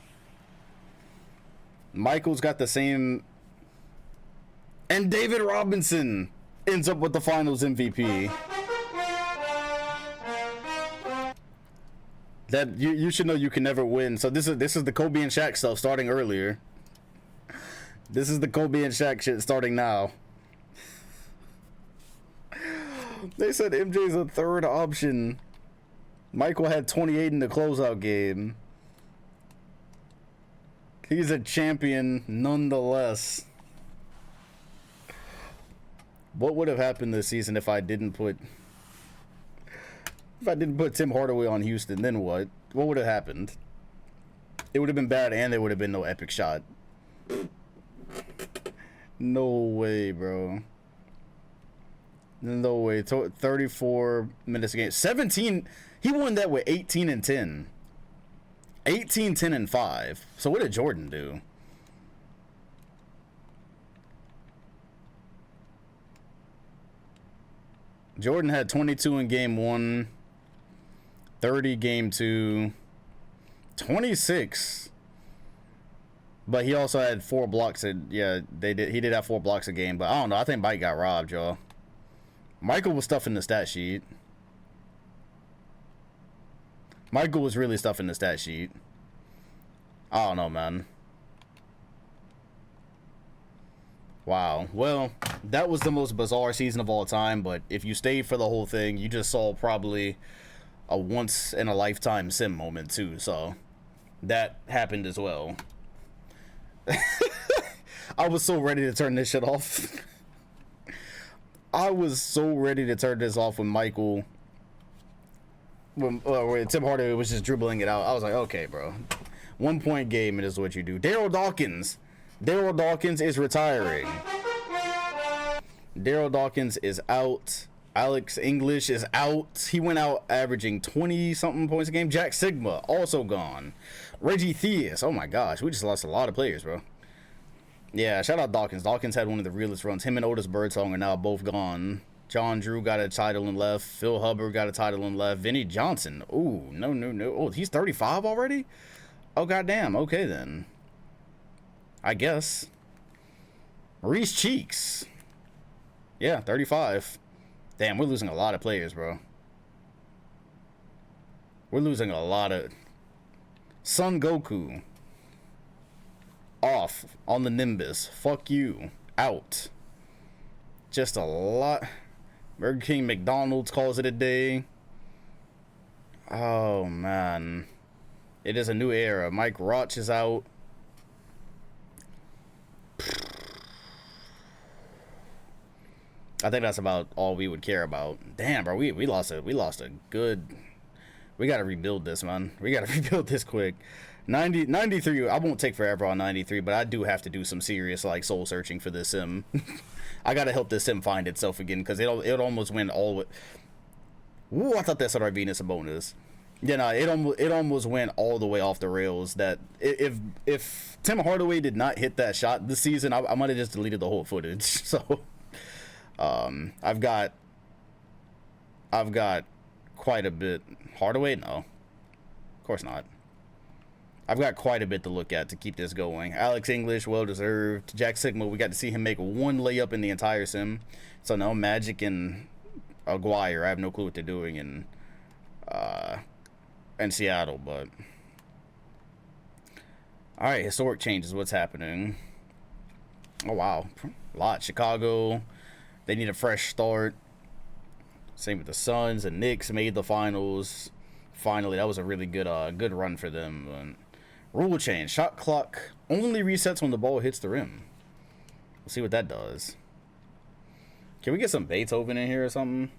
Michael's got the same. And David Robinson ends up with the finals MVP. That you should know you can never win. So this is the Kobe and Shaq stuff starting earlier. This is the Kobe and Shaq shit starting now. They said MJ's a third option. Michael had 28 in the closeout game. He's a champion nonetheless. What would have happened this season if I didn't put Tim Hardaway on Houston? Then what? What would have happened? It would have been bad, and there would have been no epic shot. No way, bro. No way. 34 minutes a game. 17. He won that with 18 and 10. 18, 10, and 5. So what did Jordan do? Jordan had 22 in game 1, 30 game 2, 26. But he also had 4 blocks. He did have 4 blocks a game. But I don't know. I think Mike got robbed, y'all. Michael was stuffing the stat sheet. Michael was really stuffing the stat sheet. I don't know, man. Wow. Well, that was the most bizarre season of all time, but if you stayed for the whole thing, you just saw probably a once-in-a-lifetime sim moment, too, so that happened as well. I was so ready to turn this shit off. I was so ready to turn this off when Michael... when Tim Hardaway was just dribbling it out. I was like, okay, bro. 1 point game, it is what you do. Daryl Dawkins. Daryl Dawkins is retiring. Daryl Dawkins is out. Alex English is out. He went out averaging 20-something points a game. Jack Sigma, also gone. Reggie Theus. Oh, my gosh. We just lost a lot of players, bro. Yeah, shout out Dawkins. Dawkins had one of the realest runs. Him and Otis Birdsong are now both gone. John Drew got a title and left. Phil Hubbard got a title and left. Vinnie Johnson. Ooh, no. Oh, he's 35 already? Oh, goddamn. Okay, then. I guess. Maurice Cheeks. Yeah, 35. Damn, we're losing a lot of players, bro. We're losing a lot of... Son Goku. Off on the Nimbus. Fuck you. Out. Just a lot... Burger King, McDonald's calls it a day. Oh, man. It is a new era. Mike Roch is out. I think that's about all we would care about. Damn, bro, we lost a good... We gotta rebuild this, man. We gotta rebuild this quick. 93, I won't take forever on 93, but I do have to do some serious like soul searching for this sim. I gotta help this sim find itself again, because it almost went all. Ooh, I thought that said our Venus a bonus. Yeah, no, it almost went all the way off the rails. That if Tim Hardaway did not hit that shot this season, I might have just deleted the whole footage. So, I've got quite a bit. Hardaway, no, of course not. I've got quite a bit to look at to keep this going. Alex English, well deserved. Jack Sigma, we got to see him make one layup in the entire sim. So no, Magic and Aguirre, I have no clue what they're doing in Seattle, but all right, historic changes. What's happening? Oh wow, a lot. Chicago, they need a fresh start. Same with the Suns. The Knicks made the finals. Finally, that was a really good run for them. Rule change: shot clock only resets when the ball hits the rim. Let's see what that does. Can we get some Beethoven in here or something?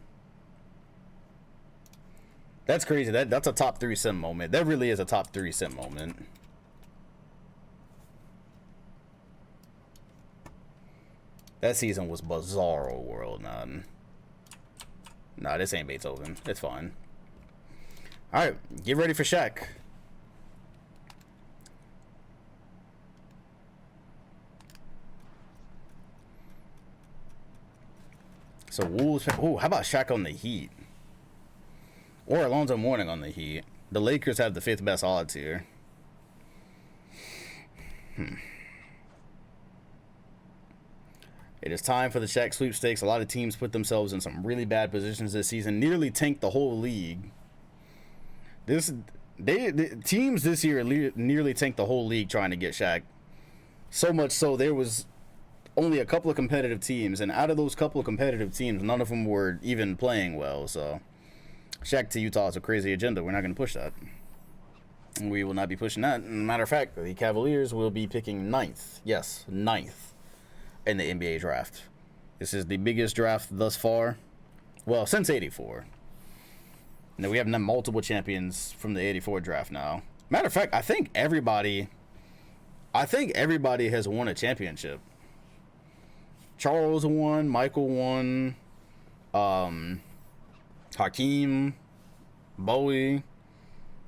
That's crazy. That's a top 3 sim moment. That really is a top 3 sim moment. That season was bizarro world, man. Nah, this ain't Beethoven. It's fine. All right, get ready for Shaq. So Wolves. Oh, how about Shaq on the Heat? Or Alonzo Mourning on the Heat. The Lakers have the 5th best odds here. It is time for the Shaq sweepstakes. A lot of teams put themselves in some really bad positions this season. Nearly tanked the whole league. The teams this year nearly tanked the whole league trying to get Shaq. So much so there was only a couple of competitive teams, and out of those couple of competitive teams, none of them were even playing well. So Shaq to Utah is a crazy agenda. We're not going to push that. We will not be pushing that. Matter of fact, the Cavaliers will be picking 9th. Yes, 9th in the NBA draft. This is the biggest draft thus far. Well, since 84. Now we have multiple champions from the 84 draft now. Matter of fact, I think everybody has won a championship. Charles won, Michael won, Hakeem, Bowie,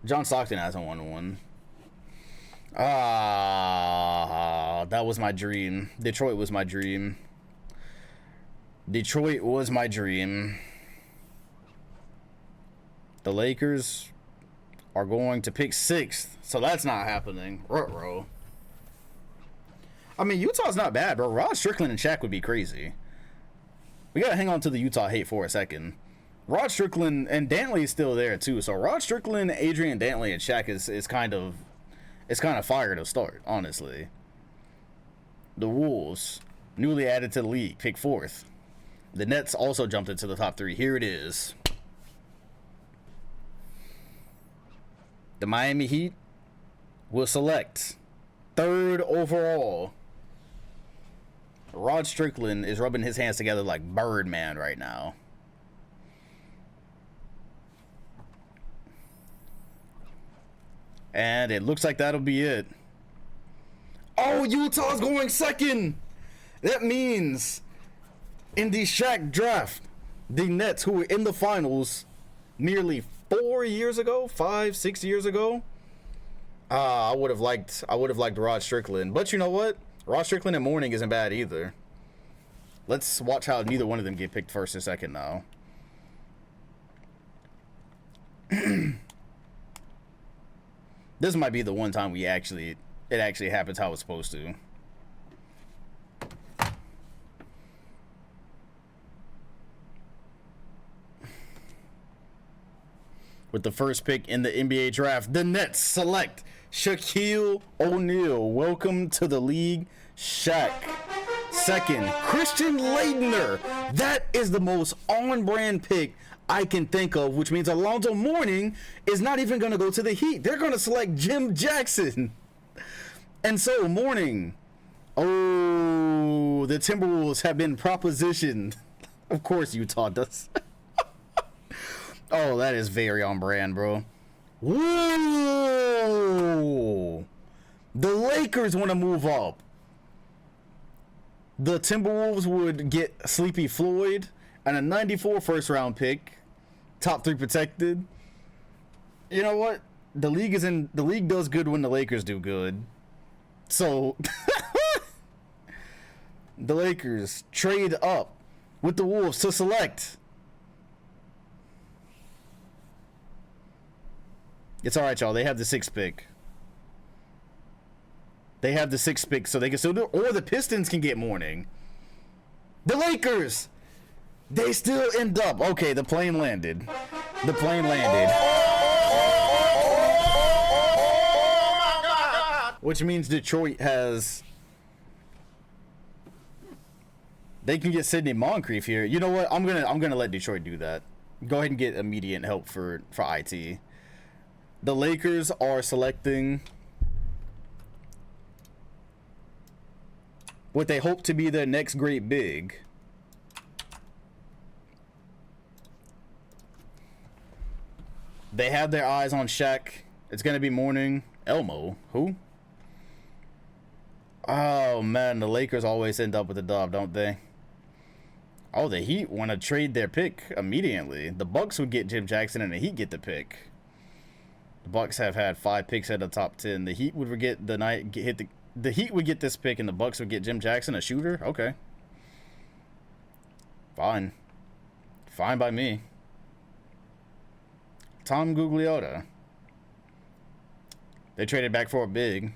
John Stockton hasn't won one. That was my dream. Detroit was my dream. Detroit was my dream. The Lakers are going to pick 6th, so that's not happening. Ruh-roh. I mean, Utah's not bad, bro. Rod Strickland and Shaq would be crazy. We gotta hang on to the Utah hate for a second. Rod Strickland and Dantley is still there too. So Rod Strickland, Adrian Dantley, and Shaq is kind of fire to start, honestly. The Wolves, newly added to the league, pick 4th. The Nets also jumped into the top 3. Here it is. The Miami Heat will select 3rd overall. Rod Strickland is rubbing his hands together like Birdman right now. And it looks like that'll be it. Oh, Utah's going 2nd. That means in the Shaq draft, the Nets, who were in the finals nearly 4 years ago, 5-6 years ago, I would have liked Rod Strickland. But you know what? Rod Strickland and Mourning isn't bad either. Let's watch how neither one of them get picked 1st or 2nd now. This might be the one time it actually happens how it's supposed to. With the first pick in the NBA draft, the Nets select Shaquille O'Neal. Welcome to the league, Shaq. 2nd, Christian Laettner. That is the most on-brand pick I can think of, which means Alonzo Mourning is not even going to go to the Heat. They're going to select Jim Jackson. And so, Mourning. Oh, the Timberwolves have been propositioned. Of course Utah does. Oh, that is very on brand, bro. Whoa! Oh, the Lakers want to move up. The Timberwolves would get Sleepy Floyd and a 94 first round pick, top 3 protected. You know what? The league does good when the Lakers do good. So the Lakers trade up with the Wolves to select. It's all right, y'all. They have the 6th pick. They have the 6th pick, so they can still do it. Or the Pistons can get morning. The Lakers, they still end up. Okay, the plane landed. The plane landed. Which means Detroit has. They can get Sidney Moncrief here. You know what? I'm gonna let Detroit do that. Go ahead and get immediate help for IT. The Lakers are selecting what they hope to be their next great big. They have their eyes on Shaq. It's gonna be morning. Elmo. Who? Oh man, the Lakers always end up with the dub, don't they? Oh, the Heat want to trade their pick immediately. The Bucks would get Jim Jackson and the Heat get the pick. The Bucks have had 5 picks at the top 10. The Heat would get the Heat would get this pick and the Bucks would get Jim Jackson, a shooter. Okay. Fine. Fine by me. Tom Gugliotta. They traded back for a big.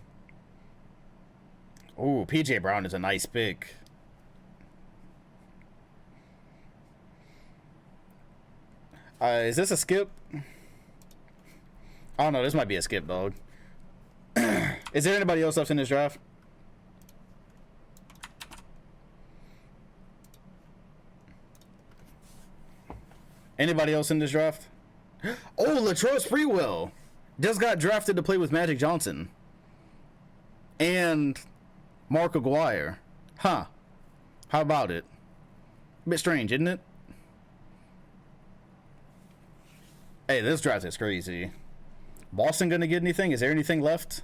Ooh, PJ Brown is a nice pick. Is this a skip? I don't know. This might be a skip, dog. Is there anybody else left in this draft? Anybody else in this draft? Oh, Latrell Sprewell just got drafted to play with Magic Johnson. And Mark Aguirre. Huh. How about it? A bit strange, isn't it? Hey, this draft is crazy. Boston gonna get anything? Is there anything left?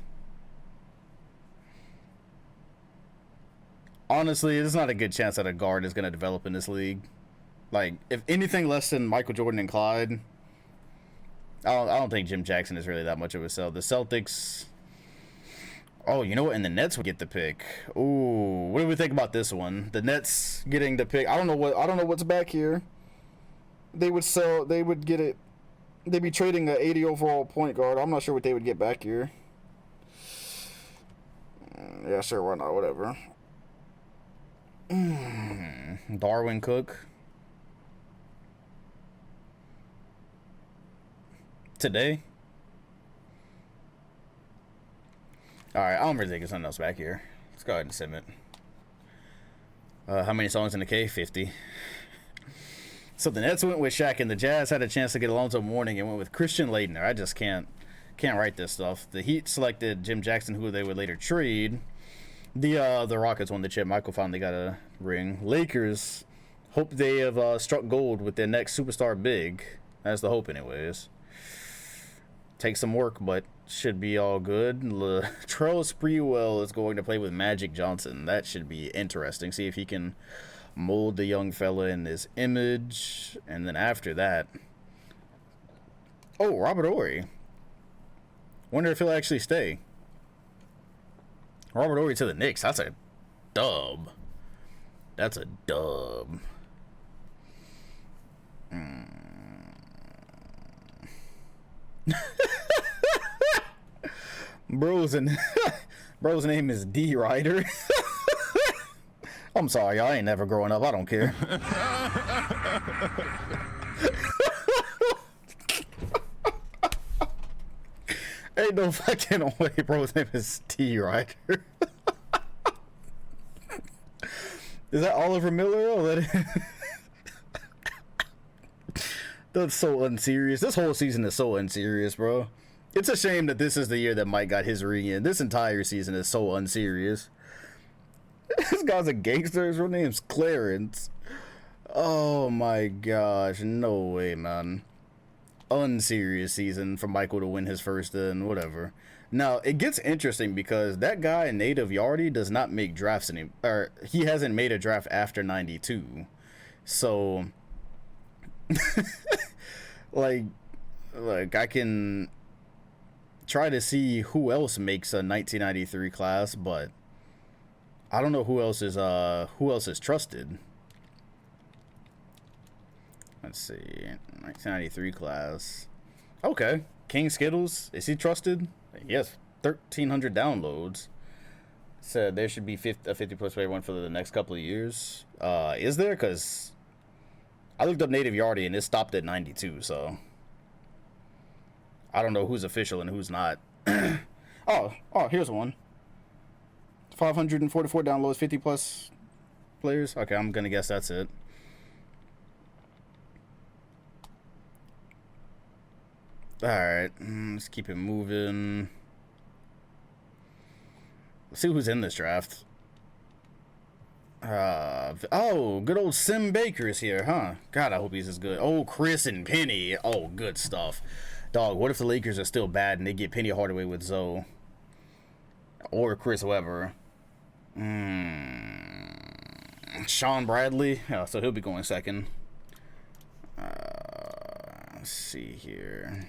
Honestly, there's not a good chance that a guard is gonna develop in this league. Like, if anything less than Michael Jordan and Clyde, I don't think Jim Jackson is really that much of a sell. The Celtics. Oh, you know what? And the Nets would get the pick. Ooh, what do we think about this one? The Nets getting the pick. I don't know what's back here. They would sell. They would get it. They'd be trading an 80 overall point guard. I'm not sure what they would get back here. Yeah, sure, why not? Whatever. Darwin Cook. Today. Alright, I don't really think there's something else back here. Let's go ahead and sim it. How many songs in the K? 50. So the Nets went with Shaq, and the Jazz had a chance to get Alonzo Mourning and went with Christian Laettner. I just can't write this stuff. The Heat selected Jim Jackson, who they would later trade. The Rockets won the chip. Michael finally got a ring. Lakers hope they have struck gold with their next superstar big. That's the hope, anyways. Take some work, but should be all good. Latrell Sprewell is going to play with Magic Johnson. That should be interesting. See if he can mold the young fella in this image. And then after that, oh, Robert Horry. Wonder if he'll actually stay. Robert Horry to the Knicks. That's a dub. That's a dub. Bro's name is D Ryder. I'm sorry, I ain't never growing up. I don't care. Ain't no fucking way bro's name is D Ryder. Is that Oliver Miller? Oh, that's so unserious. This whole season is so unserious, bro. It's a shame that this is the year that Mike got his ring in. This entire season is so unserious. This guy's a gangster. His real name's Clarence. Oh my gosh. No way, man. unserious season for Michael to win his first and whatever. Now, it gets interesting because that guy, Native Yardy, does not make drafts anymore. Or he hasn't made a draft after 92. So, like I can try to see who else makes a 1993 class, but I don't know who else is trusted. Let's see, 1993 class. Okay, King Skittles, is he trusted? Yes, 1,300 downloads. Said there should be a 50 plus player one for the next couple of years. Is there? Because I looked up Native Yardy and it stopped at 92, so I don't know who's official and who's not. oh, here's one. 544 downloads, 50 plus players. Okay, I'm gonna guess that's it. Alright, let's keep it moving. Let's see who's in this draft. Oh, good old Sim Baker is here, huh? God, I hope he's as good. Oh, Chris and Penny. Oh, good stuff. Dog, what if the Lakers are still bad and they get Penny Hardaway with Zoe? Or Chris Webber. Sean Bradley. Oh, so he'll be going second. Let's see here.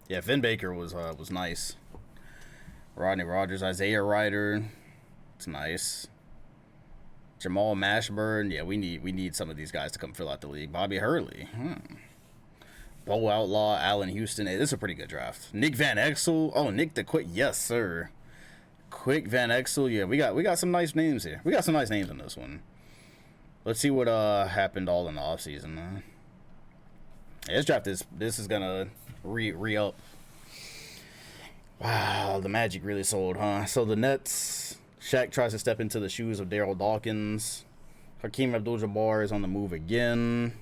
Yeah, Vin Baker was nice. Rodney Rogers, Isaiah Ryder, it's nice. Jamal Mashburn, yeah, we need some of these guys to come fill out the league. Bobby Hurley, Bo Outlaw, Allen Houston. Hey, this is a pretty good draft. Nick Van Exel, oh, Nick the Quick, yes sir. Quick Van Exel, yeah, we got some nice names here. We got some nice names in this one. Let's see what happened all in the offseason. Yeah, this draft this is gonna re-up. Wow, the Magic really sold, huh? So the Nets, Shaq tries to step into the shoes of Daryl Dawkins. Hakeem Abdul-Jabbar is on the move again.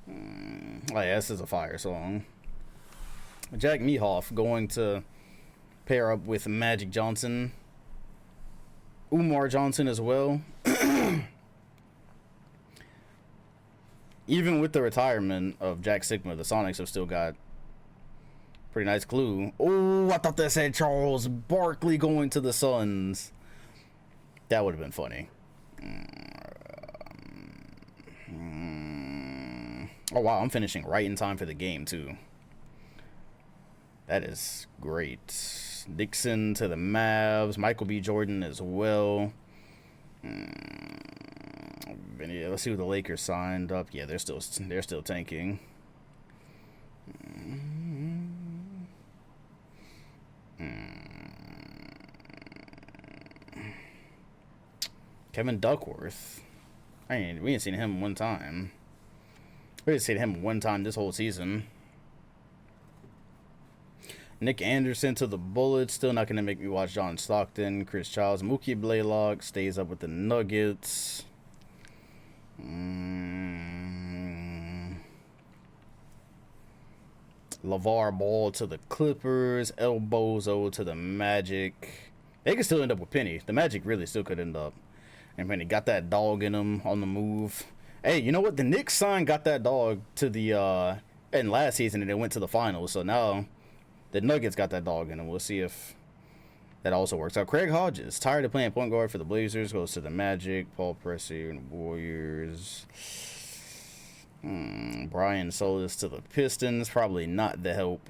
Oh yeah, this is a fire song. Jack Mehoff going to pair up with Magic Johnson. Umar Johnson as well. Even with the retirement of Jack Sigma, the Sonics have still got pretty nice clue. Oh, I thought that said Charles Barkley going to the Suns. That would have been funny. Oh, wow, I'm finishing right in time for the game, too. That is great. Dixon to the Mavs. Michael B. Jordan as well. Yeah, let's see who the Lakers signed up. Yeah, they're still tanking. Kevin Duckworth. We ain't seen him one time. We ain't seen him one time this whole season. Nick Anderson to the Bullets. Still not going to make me watch John Stockton. Chris Childs. Mookie Blaylock stays up with the Nuggets. LeVar Ball to the Clippers. El Bozo to the Magic. They could still end up with Penny. The Magic really still could end up. And Penny got that dog in them on the move. Hey, you know what? The Knicks got that dog to the in last season and it went to the finals. So now the Nuggets got that dog in them. We'll see if that also works out. Craig Hodges, tired of playing point guard for the Blazers, goes to the Magic. Paul Pressey and Warriors. Brian Solis to the Pistons. Probably not the help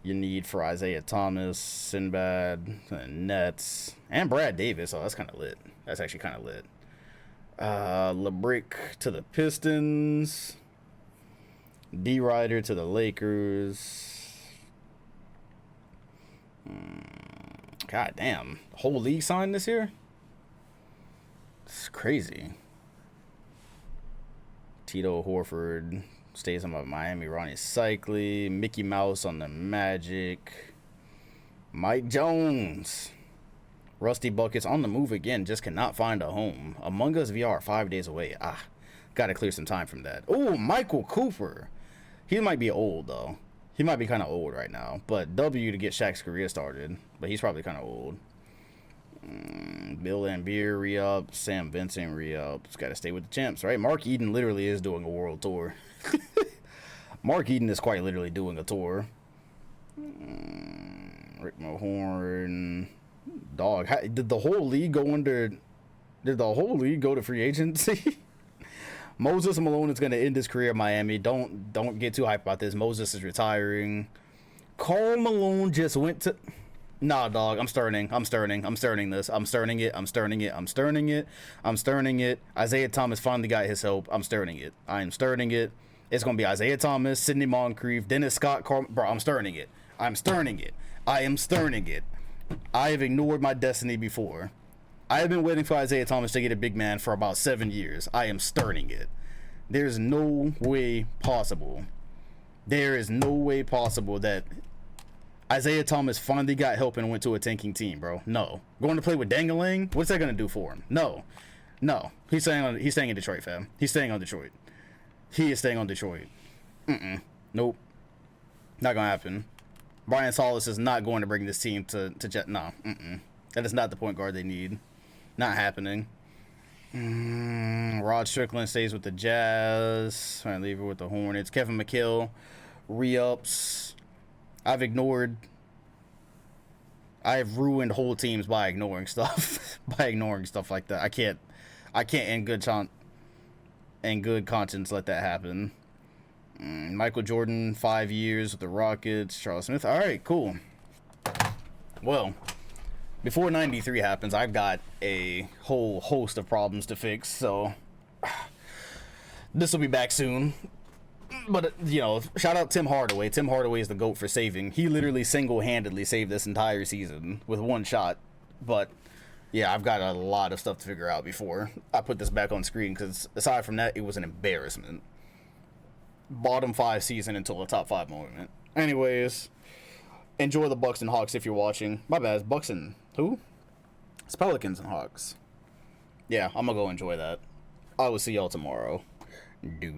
you need for Isaiah Thomas, Sinbad, and Nets, and Brad Davis. Oh, that's kind of lit. That's actually kind of lit. LeBrick to the Pistons. D. Ryder to the Lakers. God damn. The whole league signed this year? It's crazy. Tito Horford stays on Miami. Ronnie Cycli. Mickey Mouse on the Magic. Mike Jones. Rusty Buckets on the move again. Just cannot find a home. Among Us VR 5 days away. Gotta clear some time from that. Oh, Michael Cooper. He might be old, though. He might be kind of old right now. But W to get Shaq's career started. But he's probably kind of old. Bill Lambier re-up. Sam Vincent re-up. Just got to stay with the champs, right? Mark Eden literally is doing a world tour. Mark Eden is quite literally doing a tour. Rick Mahorn. Dog. Did the whole league go under... Did the whole league go to free agency? Moses Malone is going to end his career at Miami. Don't get too hyped about this. Moses is retiring. Karl Malone just went to... Nah, dog. I'm starting this. I'm starting it. Isaiah Thomas finally got his help. I'm starting it. It's going to be Isaiah Thomas, Sidney Moncrief, Dennis Scott, bro, I'm starting it. I am starting it. I have ignored my destiny before. I have been waiting for Isaiah Thomas to get a big man for about 7 years. I am starting it. There's no way possible. There is no way possible that Isaiah Thomas finally got help and went to a tanking team, bro. No. Going to play with Dangalang? What's that going to do for him? No. He's staying in Detroit, fam. He's staying on Detroit. He is staying on Detroit. Nope. Not going to happen. Brian Solis is not going to bring this team to Jet. No. That is not the point guard they need. Not happening. Rod Strickland stays with the Jazz. Trying to leave her with the Hornets. Kevin McHale re-ups. I've ruined whole teams by ignoring stuff. Like that. I can't in good conscience let that happen. Michael Jordan, 5 years with the Rockets. Charles Smith. All right, cool. Well, before 93 happens, I've got a whole host of problems to fix, so this will be back soon. But, you know, shout out Tim Hardaway. Tim Hardaway is the GOAT for saving. He literally single-handedly saved this entire season with one shot. But, yeah, I've got a lot of stuff to figure out before I put this back on screen, because aside from that, it was an embarrassment. Bottom 5 season until a top 5 moment. Anyways, enjoy the Bucks and Hawks if you're watching. My bad, it's Bucks and who? It's Pelicans and Hawks. Yeah, I'm gonna go enjoy that. I will see y'all tomorrow. Deuces.